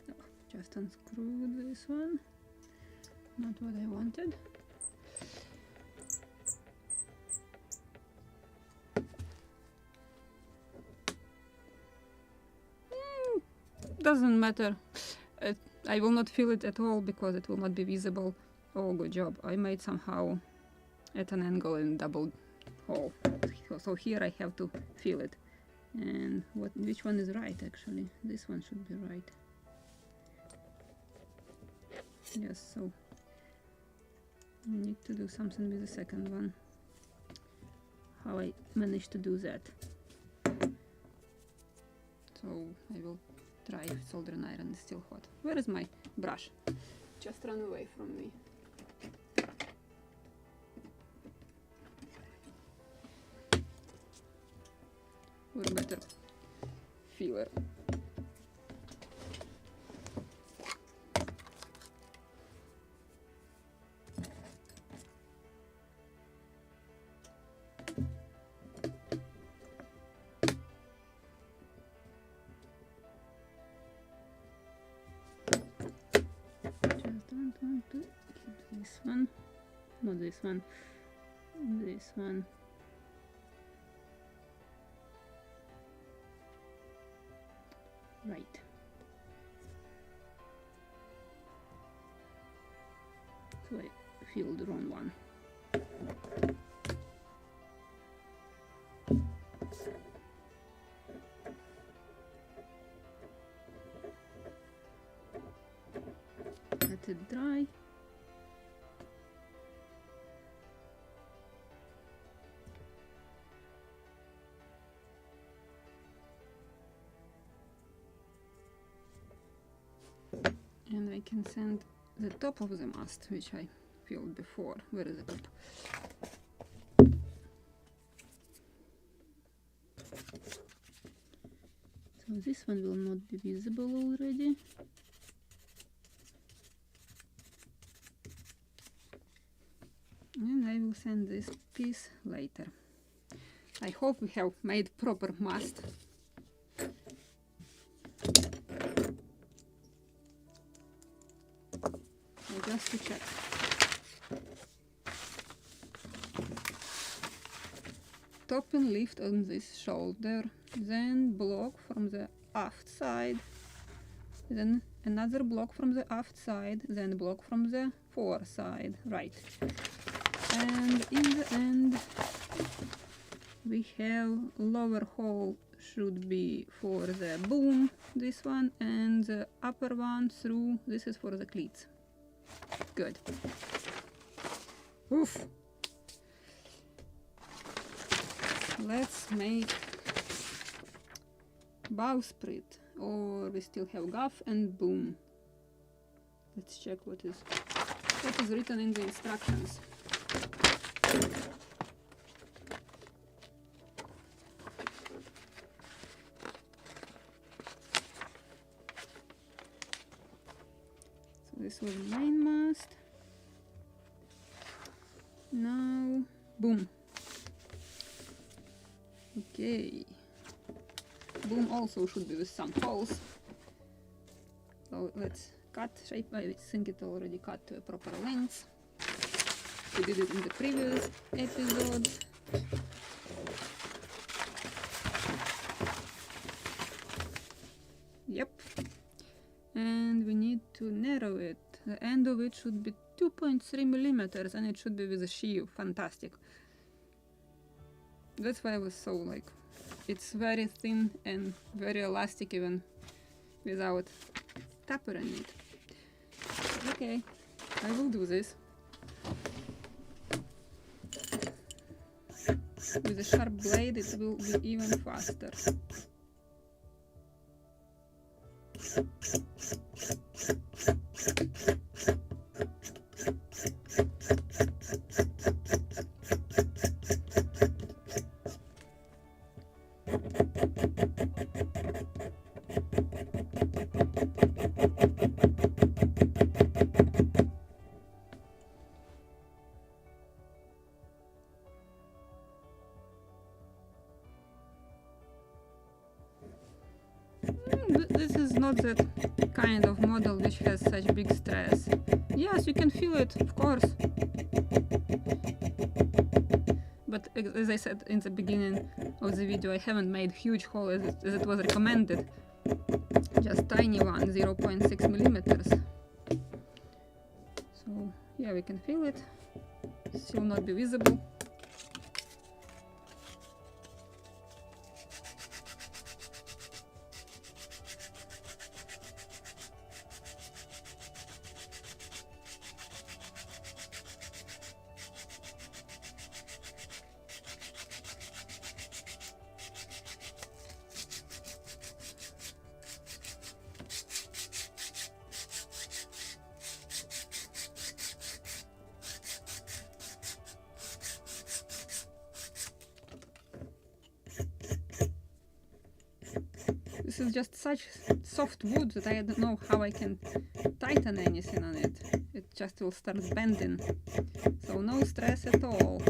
Speaker 1: Oh, just unscrew this one. Not what I wanted. Doesn't matter. I will not fill it at all because it will not be visible. Oh, good job. I made somehow at an angle and double hole. So here I have to fill it. And which one is right actually? This one should be right. Yes, so I need to do something with the second one. How I managed to do that. So I will try if soldering iron is still hot. Where is my brush? Just run away from me. Or better, feeler. This one, not this one, this one. Right. So I filled the wrong one. Let it dry. And I can sand the top of the mast, which I filled before. Where is the top? So this one will not be visible already. And I will sand this piece later. I hope we have made proper mast. Just to check. Top and lift on this shoulder, then block from the aft side, then another block from the aft side, then block from the fore side, right. And in the end we have lower hole should be for the boom, this one, and the upper one through, this is for the cleats. Good. Oof. Let's make bowsprit, or we still have gaff and boom. Let's check what is written in the instructions. this was main mast. Now, boom. Okay. Boom also should be with some holes. So let's cut shape. I think it already cut to a proper length. We did it in the previous episode. Yep. And we need to narrow it. The end of it should be 2.3 millimeters and it should be with a sheave. Fantastic. That's why I was so like, it's very thin and very elastic even without tapering it. Okay, I will do this. With a sharp blade it will be even faster. This is not that kind of model which has such big stress. Yes, you can feel it, of course. But as I said in the beginning of the video, I haven't made huge hole as it was recommended. Just tiny one, 0.6 millimeters. So yeah, we can feel it. Still not be visible. This is just such soft wood that I don't know how I can tighten anything on it. It just will start bending. So no stress at all.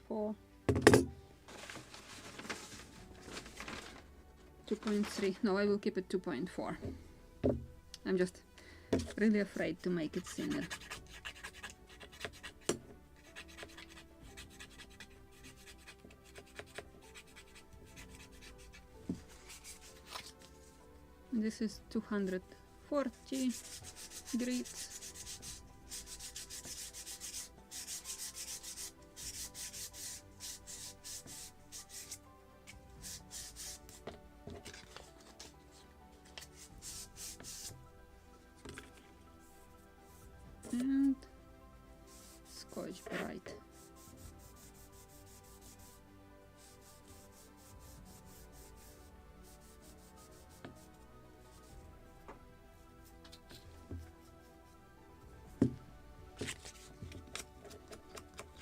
Speaker 1: .4, 2.3. No, I will keep it 2.4. I'm just really afraid to make it thinner. This is 240 grits. And Scotch Brite.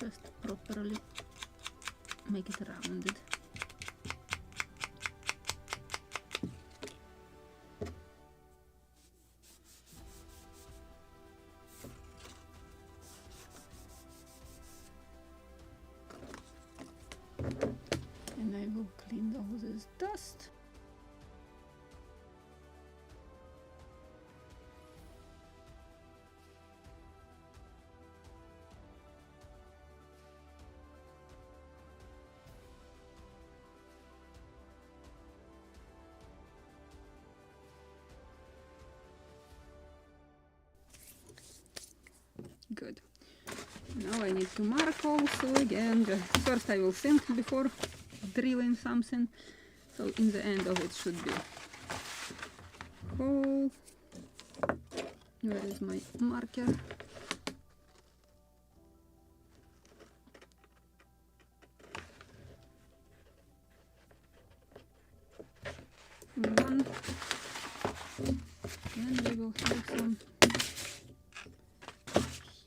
Speaker 1: Just properly make it rounded. clean all this dust. Good. Now I need to mark also again. First I will think before drilling something. So in the end of it should be hole. Where is my marker? One. And we will have some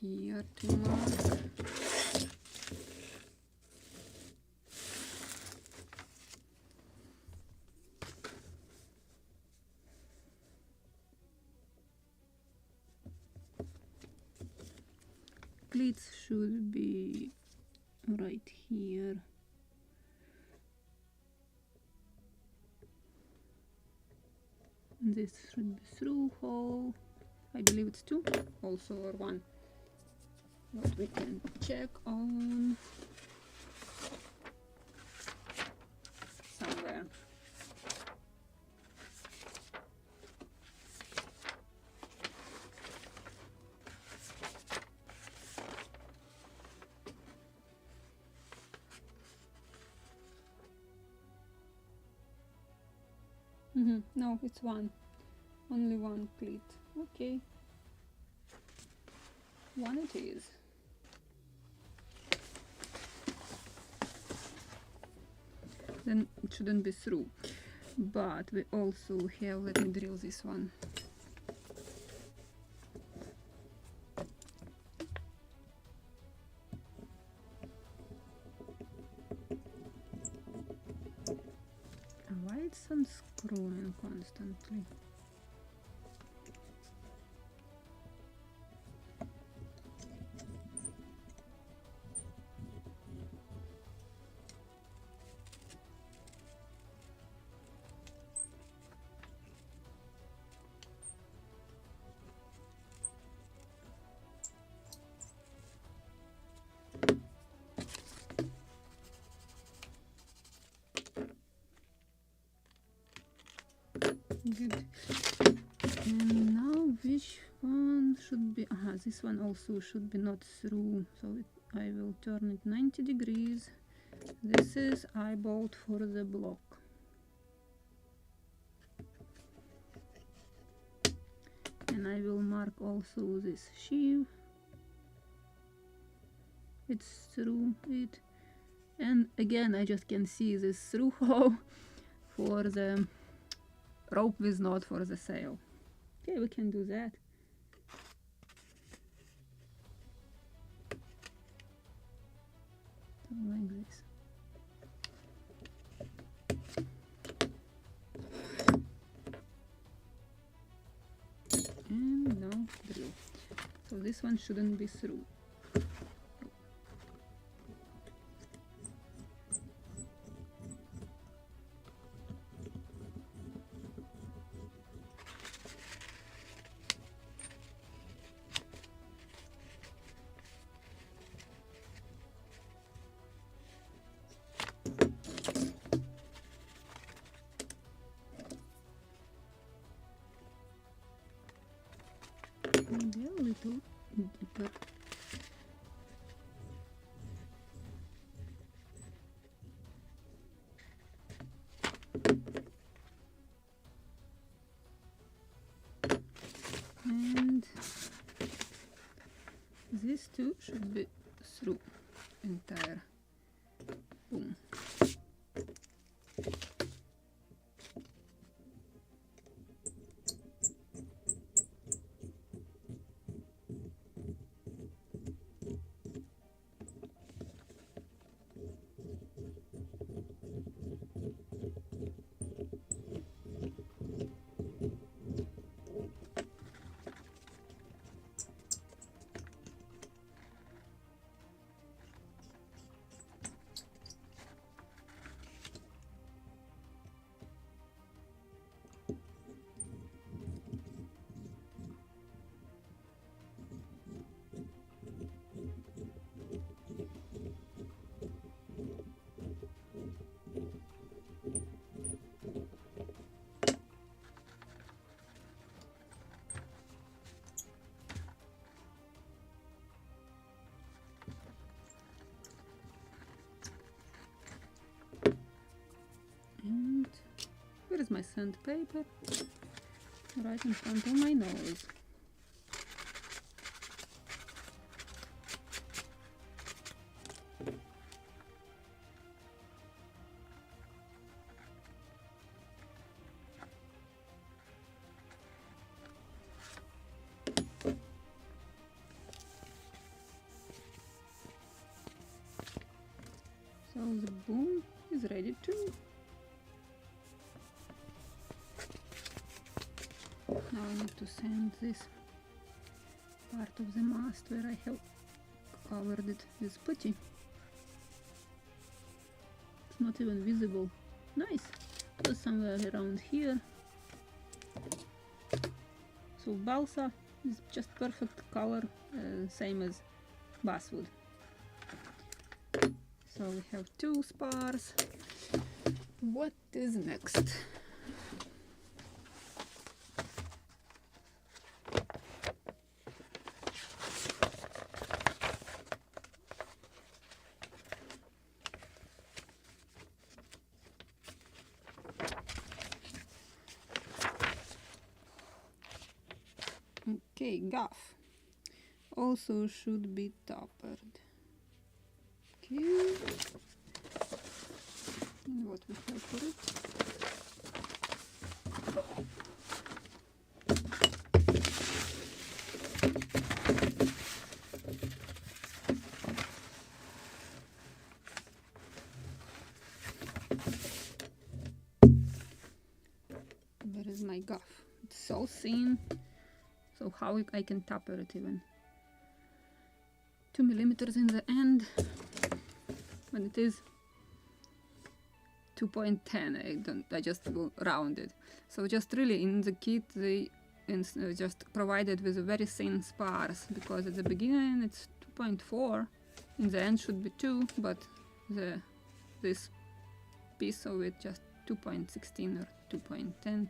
Speaker 1: here to mark. Cleats should be right here. This should be through hole. I believe it's 2 also, or 1. But we can check on somewhere. No, it's 1. Only 1 cleat. Okay. 1 it is. Then it shouldn't be through. But we also have, let me drill this one. Why it's unscrewing constantly? Good. And now which one should be? This one also should be not through, so I will turn it 90 degrees. This is eye bolt for the block. And I will mark also this sheave. It's through it. And again, I just can see this through hole for the rope with knot for the sail. Okay, we can do that. Like this. And now drill. So this one shouldn't be through. Maybe a little deeper. And these two should be through entire. Boom. is my sandpaper? Right in front of my nose. So the boom is ready too. Now I need to sand this part of the mast where I have covered it with putty. It's not even visible. Nice. It was somewhere around here. So balsa is just perfect color, same as basswood. So we have 2 spars. What is next? Okay, gaff also should be tapered. Okay, and what we have for it? Where is my gaff? It's so thin. So how I can taper it even? 2 millimeters in the end, when it is 2.10. I just will round it. So just really in the kit they just provided with a very thin spars, because at the beginning it's 2.4, in the end should be 2, but this piece of it just 2.16 or 2.10,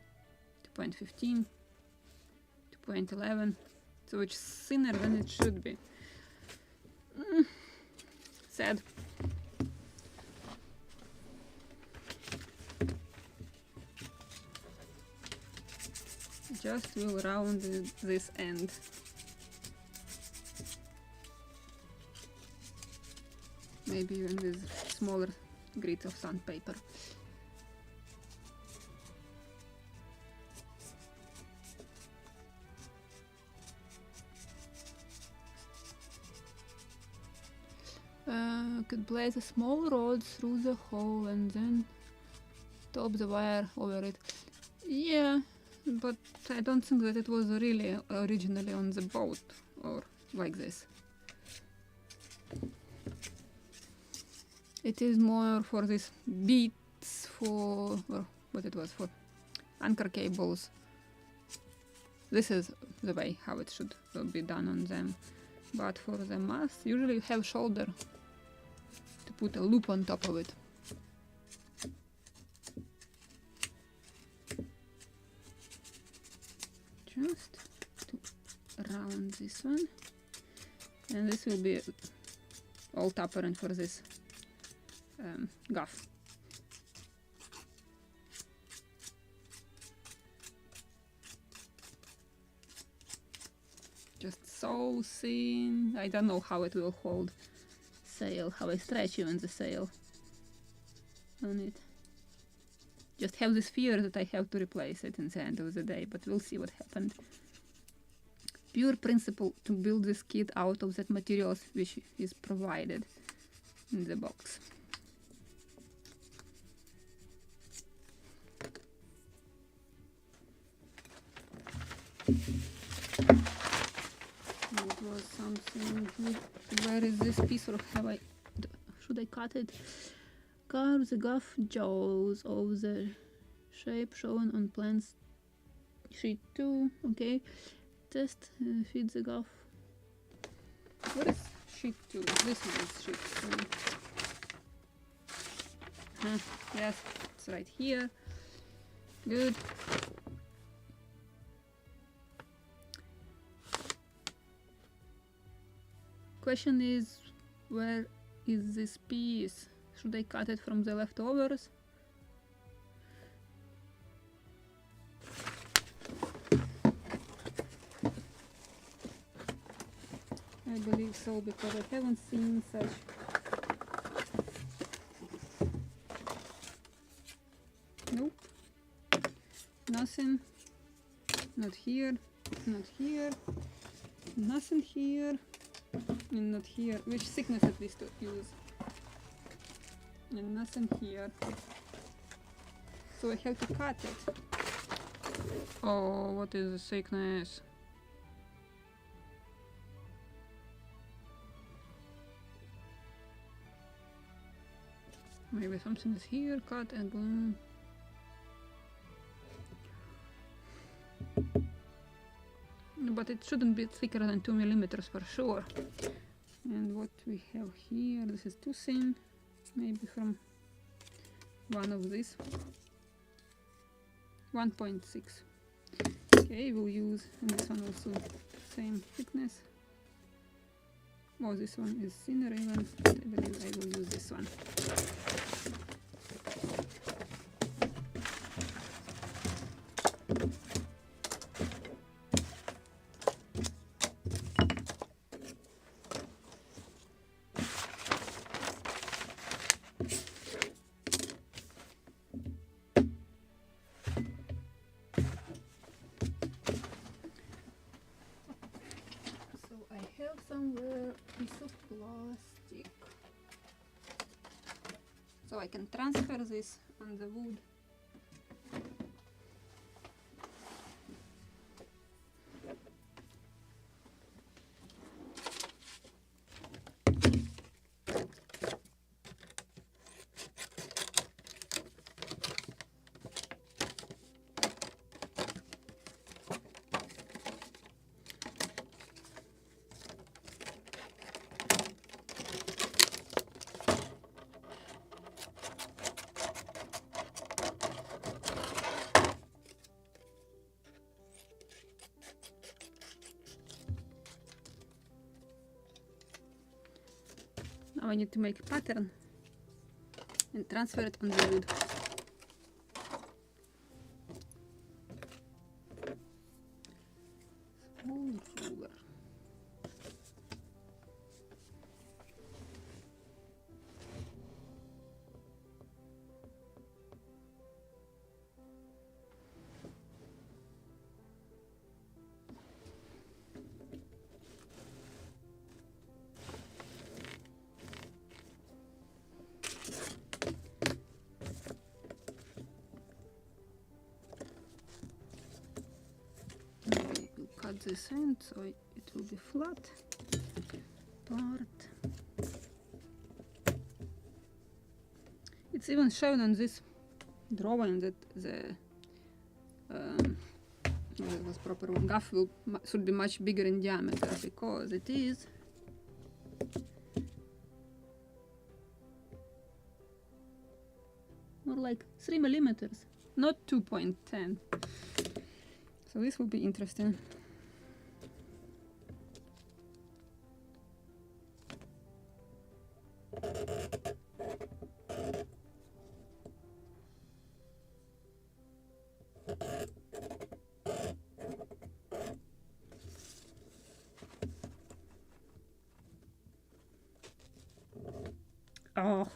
Speaker 1: 2.15. 0.11, so it's thinner than it should be. Sad. Just will round this end. Maybe even with smaller grits of sandpaper. Could place a small rod through the hole and then top the wire over it. Yeah, but I don't think that it was really originally on the boat or like this. It is more for these beats, for, or what it was for, anchor cables. This is the way how it should be done on them. But for the mast, usually you have shoulder to put a loop on top of it. Just to round this one. And this will be all tapering for this gaff. Just so thin. I don't know how it will hold sail, how I stretch even the sail on it. Just have this fear that I have to replace it in the end of the day, but we'll see what happened. Pure principle to build this kit out of that materials which is provided in the box. It was something good. Where is this piece, or should I cut it? Carve the gaff jaws of the shape shown on plans sheet 2. Okay. Test feed the gaff. What is sheet 2? This one is sheet 2. Yes, it's right here. Good. Question is, where is this piece? Should I cut it from the leftovers? I believe so, because I haven't seen such. Nope. Nothing. Not here. Not here. Nothing here. And not here. Which thickness at least to use? And nothing here. So I have to cut it. Oh, what is the thickness? Maybe something is here, cut and boom. But it shouldn't be thicker than 2 millimeters for sure. And what we have here, this is too thin. Maybe from one of these. 1.6. Okay, we'll use, and this one also same thickness. Oh, this one is thinner even, but I believe I will use this one. Somewhere piece of plastic, so I can transfer this on the wood. Now I need to make a pattern and transfer it on the wood. Ruler. Cut this end so it will be flat part. It's even shown on this drawing that the it was proper one. Gaff should be much bigger in diameter, because it is more like 3 millimeters, not 2.10. So this will be interesting. Oh.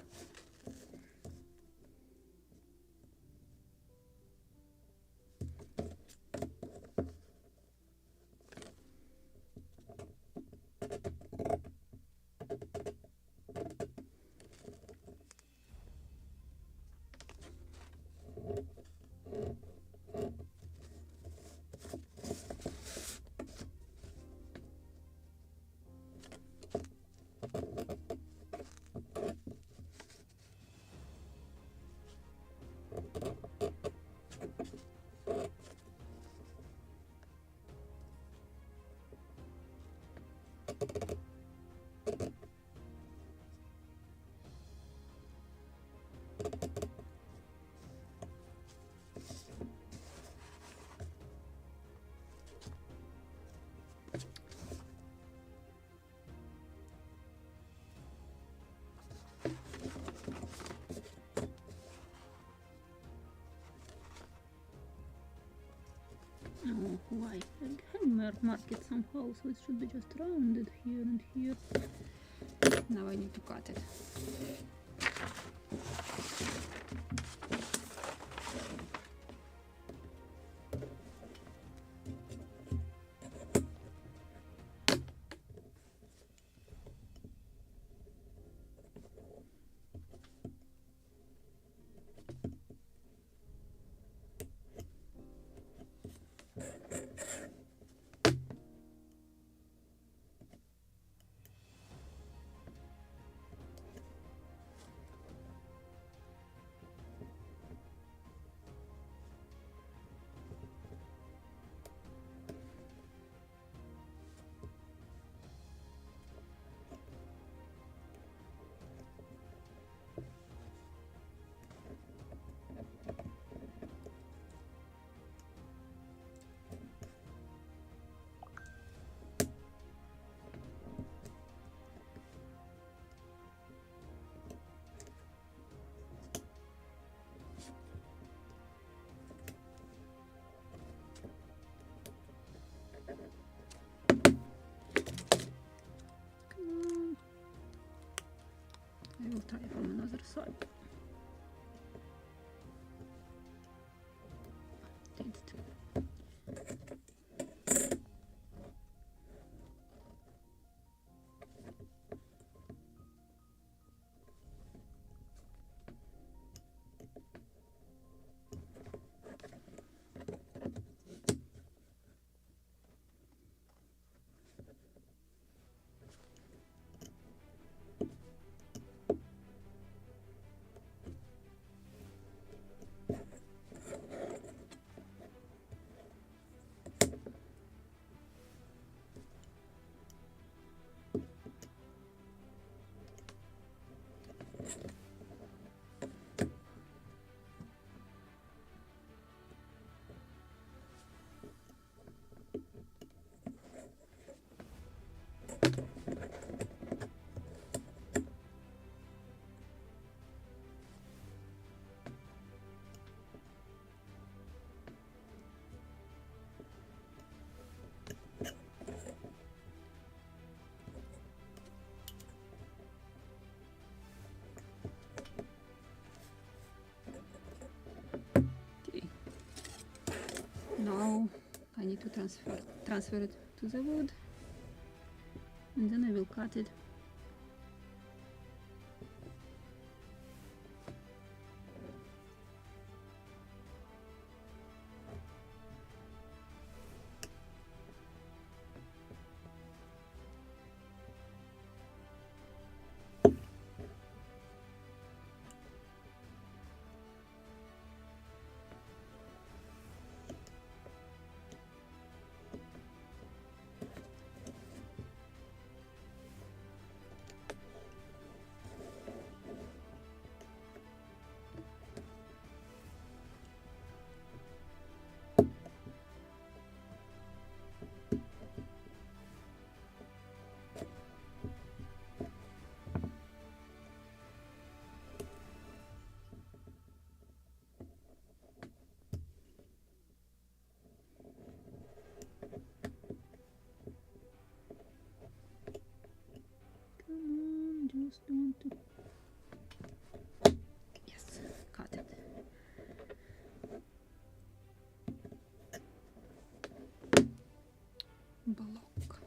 Speaker 1: Oh, why? A hammer. mark it somehow, so it should be just rounded here and here. Now I need to cut it. I will try from another side. Now I need to transfer it to the wood, and then I will cut it. Just want to, yes, cut it. Block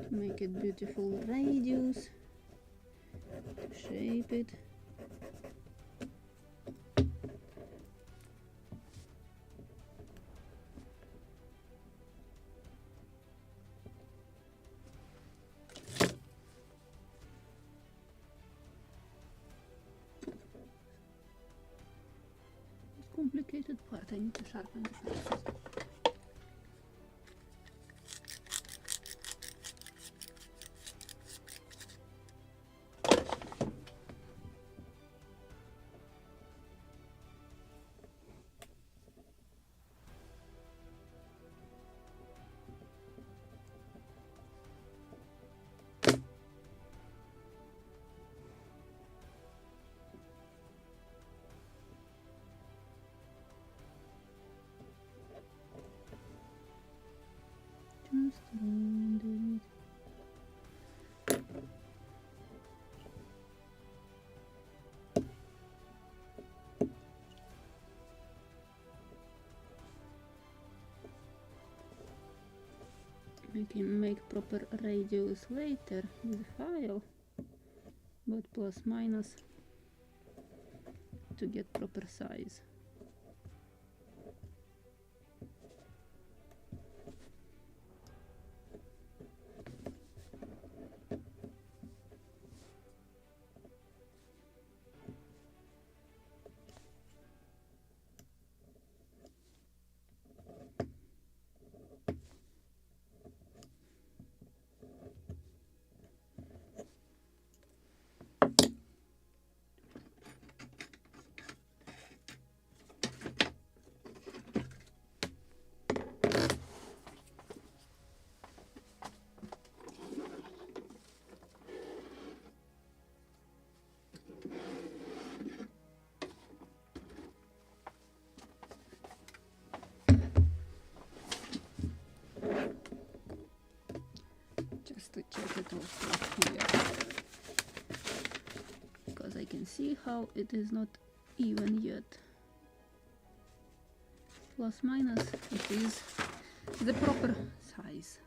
Speaker 1: to make it beautiful radius, to shape it. Complicated part, I need to sharpen the pencil. rounded. We can make proper radius later with file, but plus minus to get proper size. Just to check it also here, because I can see how it is not even yet. Plus minus, it is the proper size.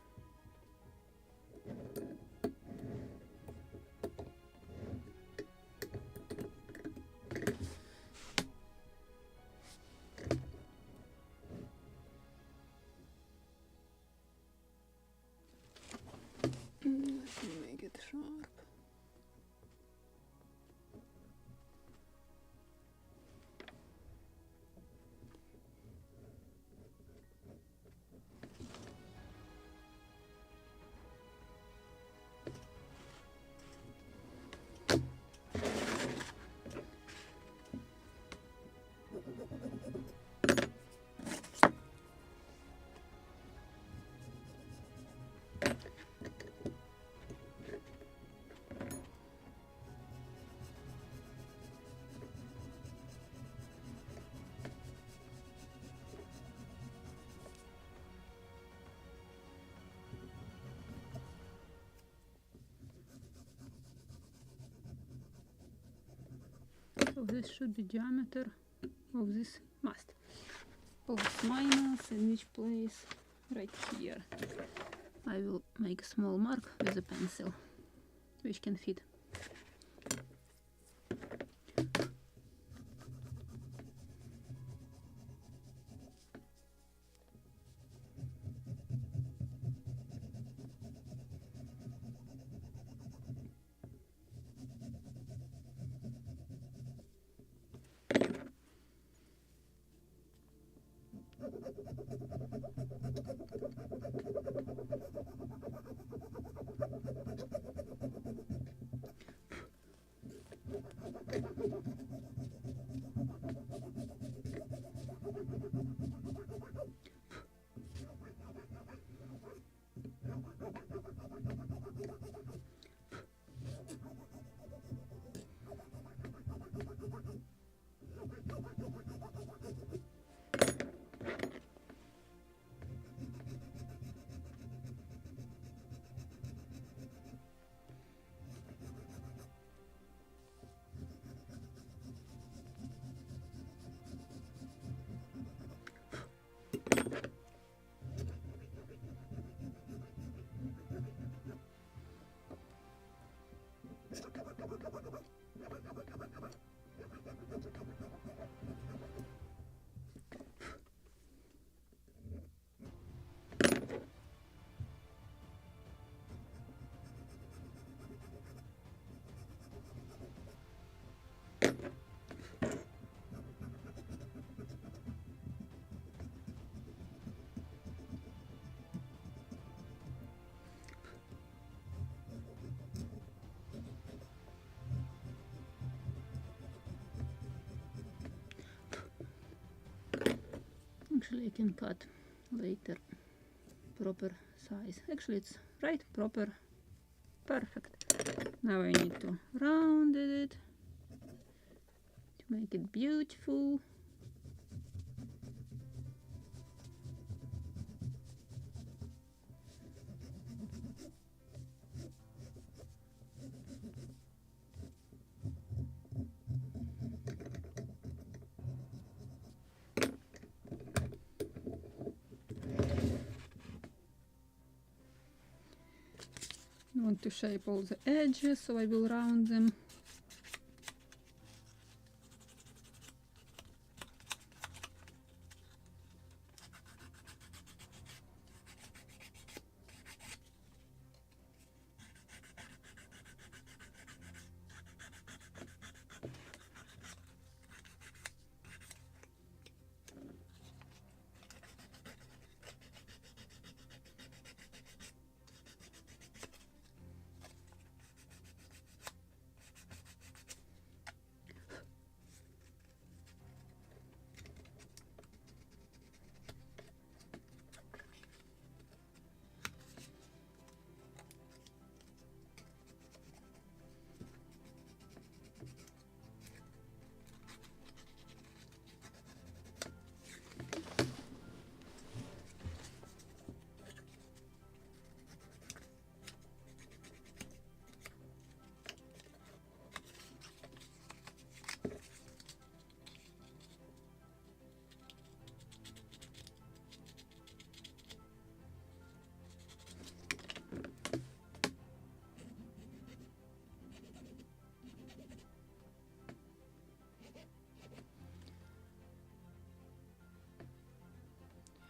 Speaker 1: Let me make it sharp. So this should be diameter of this mast. Plus minus in which place? Right here. I will make a small mark with a pencil, which can fit. Actually I can cut later proper size. Actually it's right, proper, perfect. Now I need to round it to make it beautiful. I want to shape all the edges, so I will round them.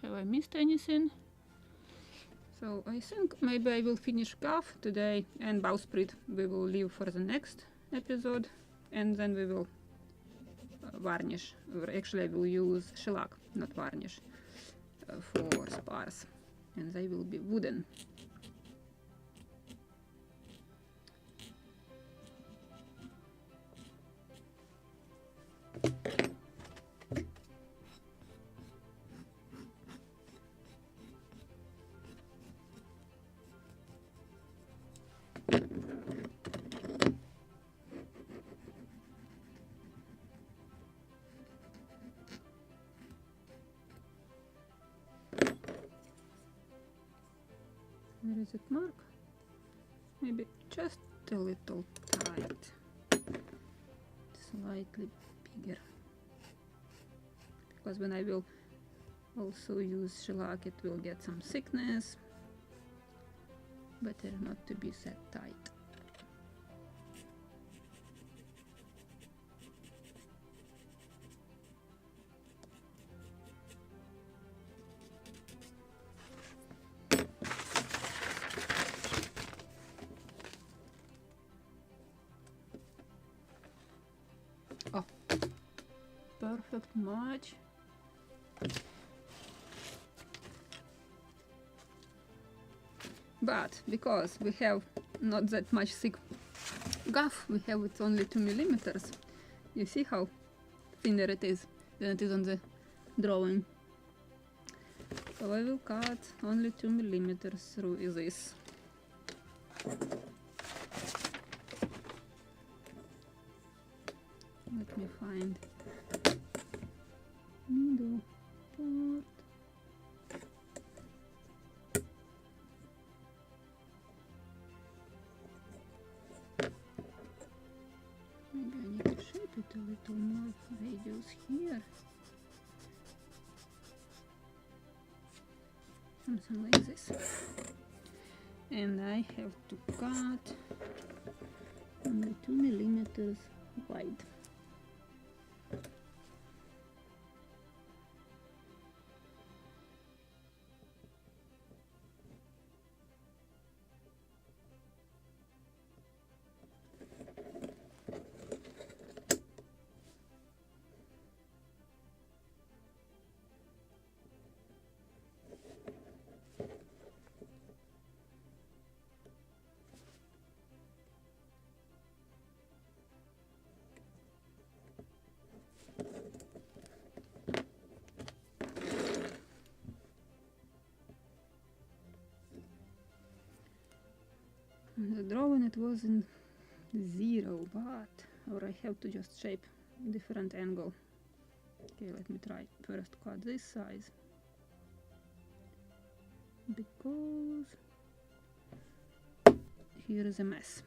Speaker 1: Have I missed anything? So I think maybe I will finish calf today, and bowsprit we will leave for the next episode, and then we will varnish, or actually I will use shellac, not varnish, for spars, and they will be wooden. Where is it mark? Maybe just a little tight, slightly bigger, because when I will also use shellac it will get some thickness. Better not to be that tight. Oh, perfect match. But because we have not that much thick gaff, we have it only 2 millimeters. You see how thinner it is than it is on the drawing. So I will cut only 2 millimeters through this. Let me find middle part. Maybe I need to shape it a little more radius here. Something like this. And I have to cut only 2 millimeters wide. In the drawing it was in 0, but or I have to just shape different angle. Okay, let me try first cut this size, because here is a mess.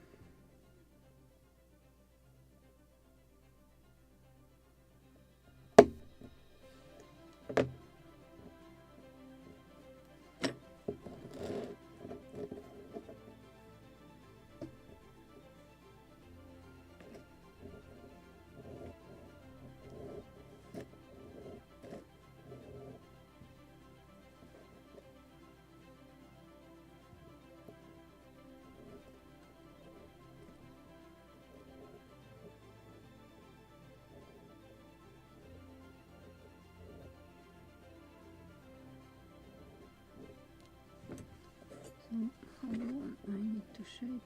Speaker 1: shape.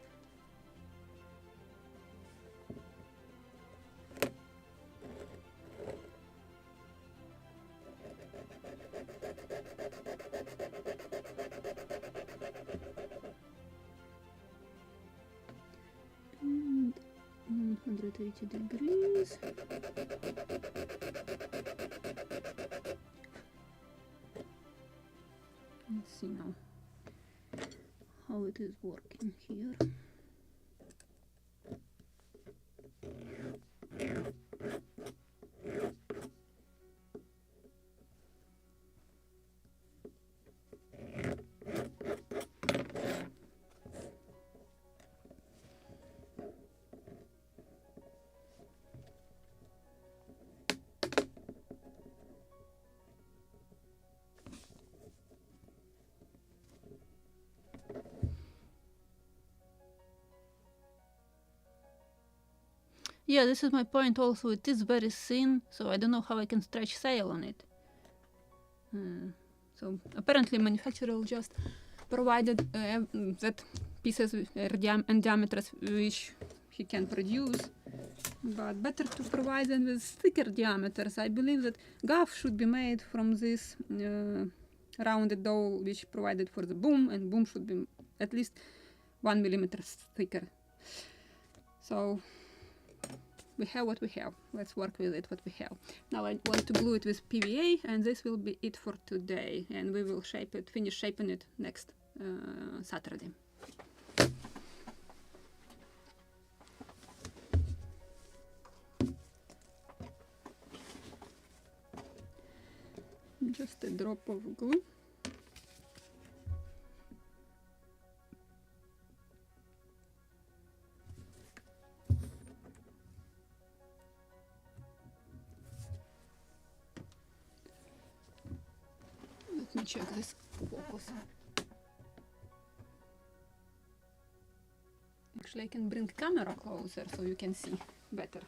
Speaker 1: And 180 degrees. Let's see now how it is working here. Yeah, this is my point also. It is very thin, so I don't know how I can stretch sail on it. So apparently manufacturer just provided that pieces and diameters which he can produce, but better to provide them with thicker diameters. I believe that gaff should be made from this rounded dowel which provided for the boom, and boom should be at least 1 millimeter thicker. So we have what we have. Let's work with it what we have. Now I want to glue it with PVA, and this will be it for today, and we will shape it, finish shaping it next Saturday. Just a drop of glue. Let me check this focus. Actually, I can bring camera closer so you can see better.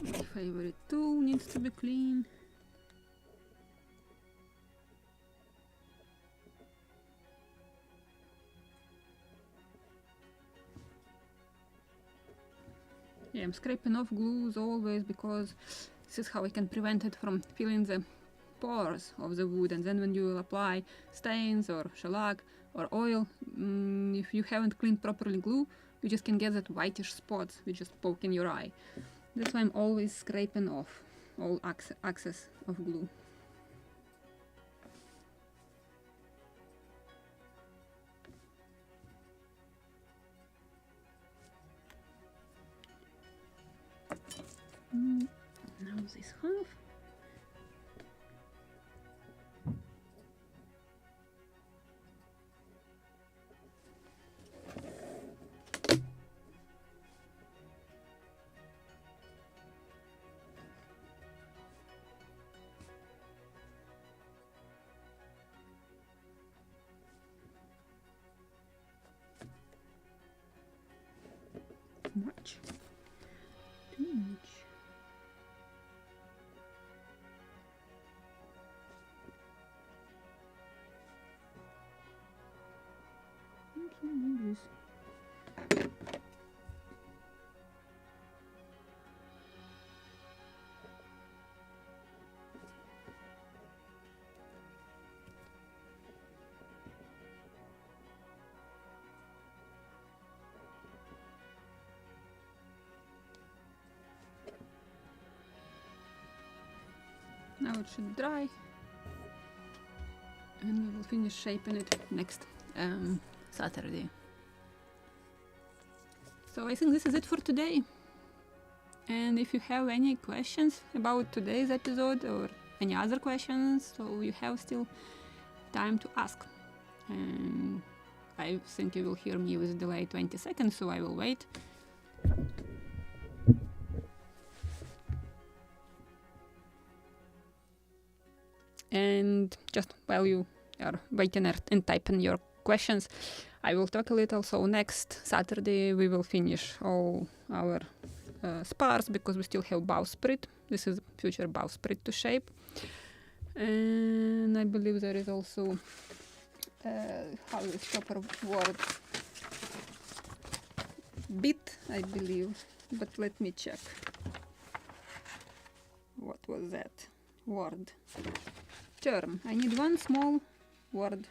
Speaker 1: My favorite tool needs to be clean. Yeah, I'm scraping off glues always because this is how I can prevent it from filling the pores of the wood, and then when you will apply stains or shellac or oil, if you haven't cleaned properly glue, you just can get that whitish spots which just poke in your eye. That's why I'm always scraping off all excess of glue. Now this half. Much. Too much. Now it should dry, and we will finish shaping it next Saturday. So I think this is it for today. And if you have any questions about today's episode or any other questions, so you have still time to ask. And I think you will hear me with a delay 20 seconds, so I will wait. And just while you are waiting and typing your questions, I will talk a little. So next Saturday we will finish all our SPARS, because we still have bowsprit. This is future bowsprit to shape. And I believe there is also how is proper word, bit, I believe, but let me check. What was that word? Term. I need one small word.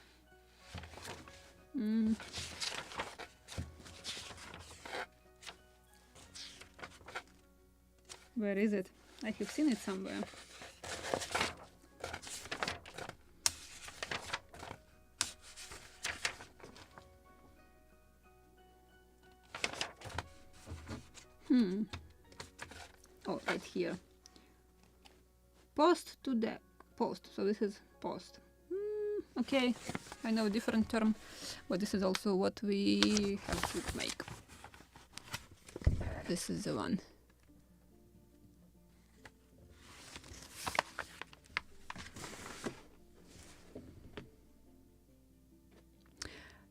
Speaker 1: Where is it? I have seen it somewhere. Oh, right here. Post to deck. Post. So this is post. Okay, I know a different term, but this is also what we have to make. This is the one.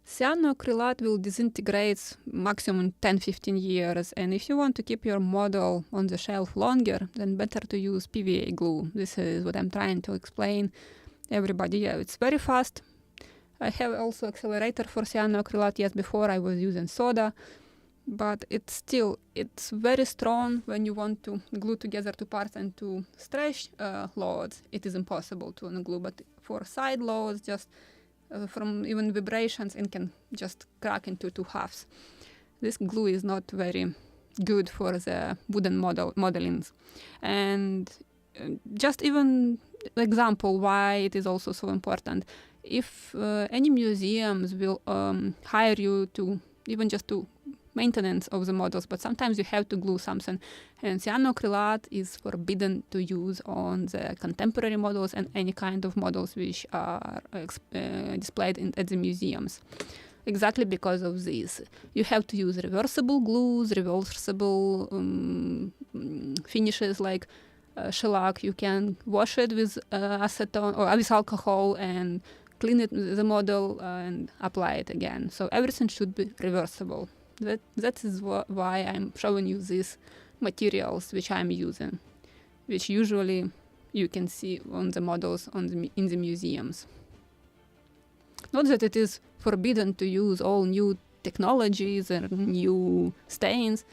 Speaker 1: Cyanoacrylate will disintegrate maximum 10-15 years, and if you want to keep your model on the shelf longer, then better to use PVA glue. This is what I'm trying to explain everybody. Yeah, it's very fast. I have also accelerator for cyanoacrylate. Yes, before I was using soda, but it's very strong when you want to glue together two parts and to stretch loads. It is impossible to unglue, but for side loads, just from even vibrations, it can just crack into two halves. This glue is not very good for the wooden modelings. And just even example why it is also so important. If any museums will hire you to even just to maintenance of the models, but sometimes you have to glue something, and cyanoacrylate is forbidden to use on the contemporary models and any kind of models which are displayed at the museums. Exactly because of this. You have to use reversible glues, reversible finishes like shellac. You can wash it with acetone or with alcohol and clean it with the model and apply it again. So everything should be reversible. That is why I'm showing you these materials which I'm using, which usually you can see on the models in the museums. Not that it is forbidden to use all new technologies and new stains,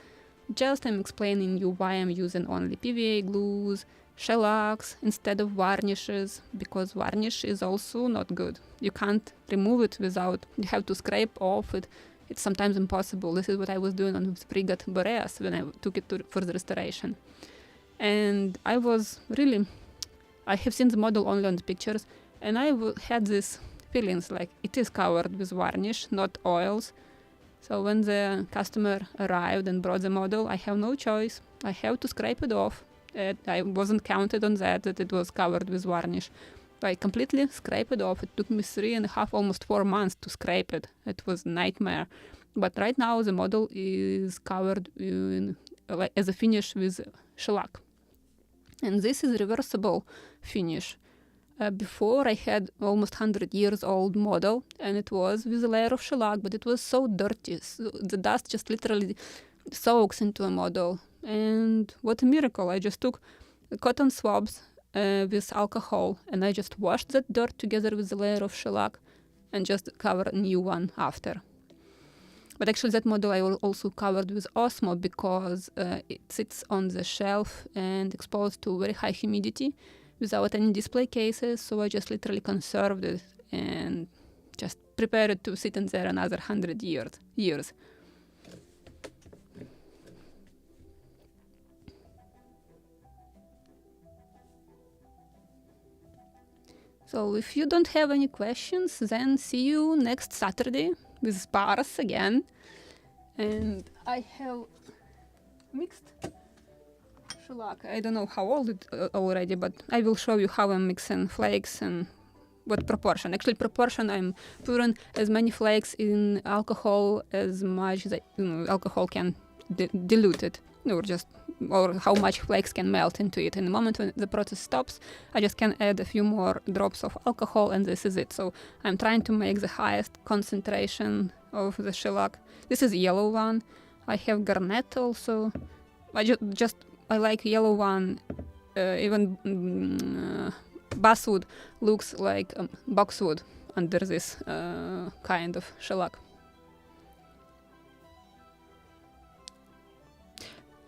Speaker 1: just I'm explaining you why I'm using only PVA glues, shellacs instead of varnishes, because varnish is also not good. You can't remove it without, you have to scrape off it. It's sometimes impossible. This is what I was doing on Sprigat Boreas when I took it for the restoration. And I have seen the model only on the pictures, and I had this feelings like it is covered with varnish, not oils. So when the customer arrived and brought the model, I have no choice. I have to scrape it off. I wasn't counted on that it was covered with varnish. I completely scraped it off. It took me 3.5, almost 4 months to scrape it. It was a nightmare. But right now the model is covered as a finish with shellac. And this is reversible finish. Before I had almost 100 years old model, and it was with a layer of shellac, but it was so dirty. So the dust just literally soaks into a model. And what a miracle. I just took cotton swabs with alcohol, and I just washed that dirt together with a layer of shellac and just covered a new one after. But actually that model I will also covered with Osmo because it sits on the shelf and exposed to very high humidity without any display cases. So I just literally conserved it and just prepared it to sit in there another 100 years. So if you don't have any questions, then see you next Saturday with SPARS again. And I have mixed shellac. I don't know how old it already, but I will show you how I'm mixing flakes and what proportion. Actually, proportion, I'm pouring as many flakes in alcohol as much that alcohol can dilute it, or how much flakes can melt into it. In the moment when the process stops, I just can add a few more drops of alcohol, and this is it. So I'm trying to make the highest concentration of the shellac. This is yellow one. I have garnet also. I like yellow one. Even basswood looks like boxwood under this kind of shellac.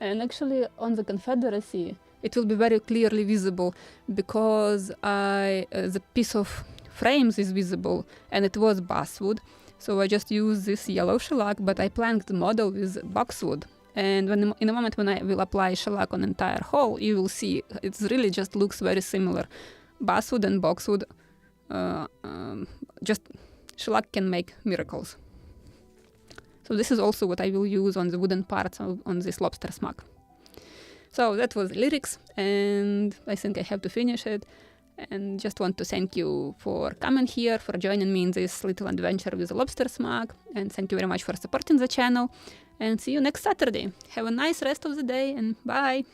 Speaker 1: And actually on the Confederacy, it will be very clearly visible because the piece of frames is visible and it was basswood. So I just used this yellow shellac, but I planked the model with boxwood. And in the moment when I will apply shellac on entire hull, you will see it really just looks very similar. Basswood and boxwood, just shellac can make miracles. So this is also what I will use on the wooden parts on this lobster smack. So that was lyrics, and I think I have to finish it. And just want to thank you for coming here, for joining me in this little adventure with the lobster smack. And thank you very much for supporting the channel. And see you next Saturday. Have a nice rest of the day, and bye!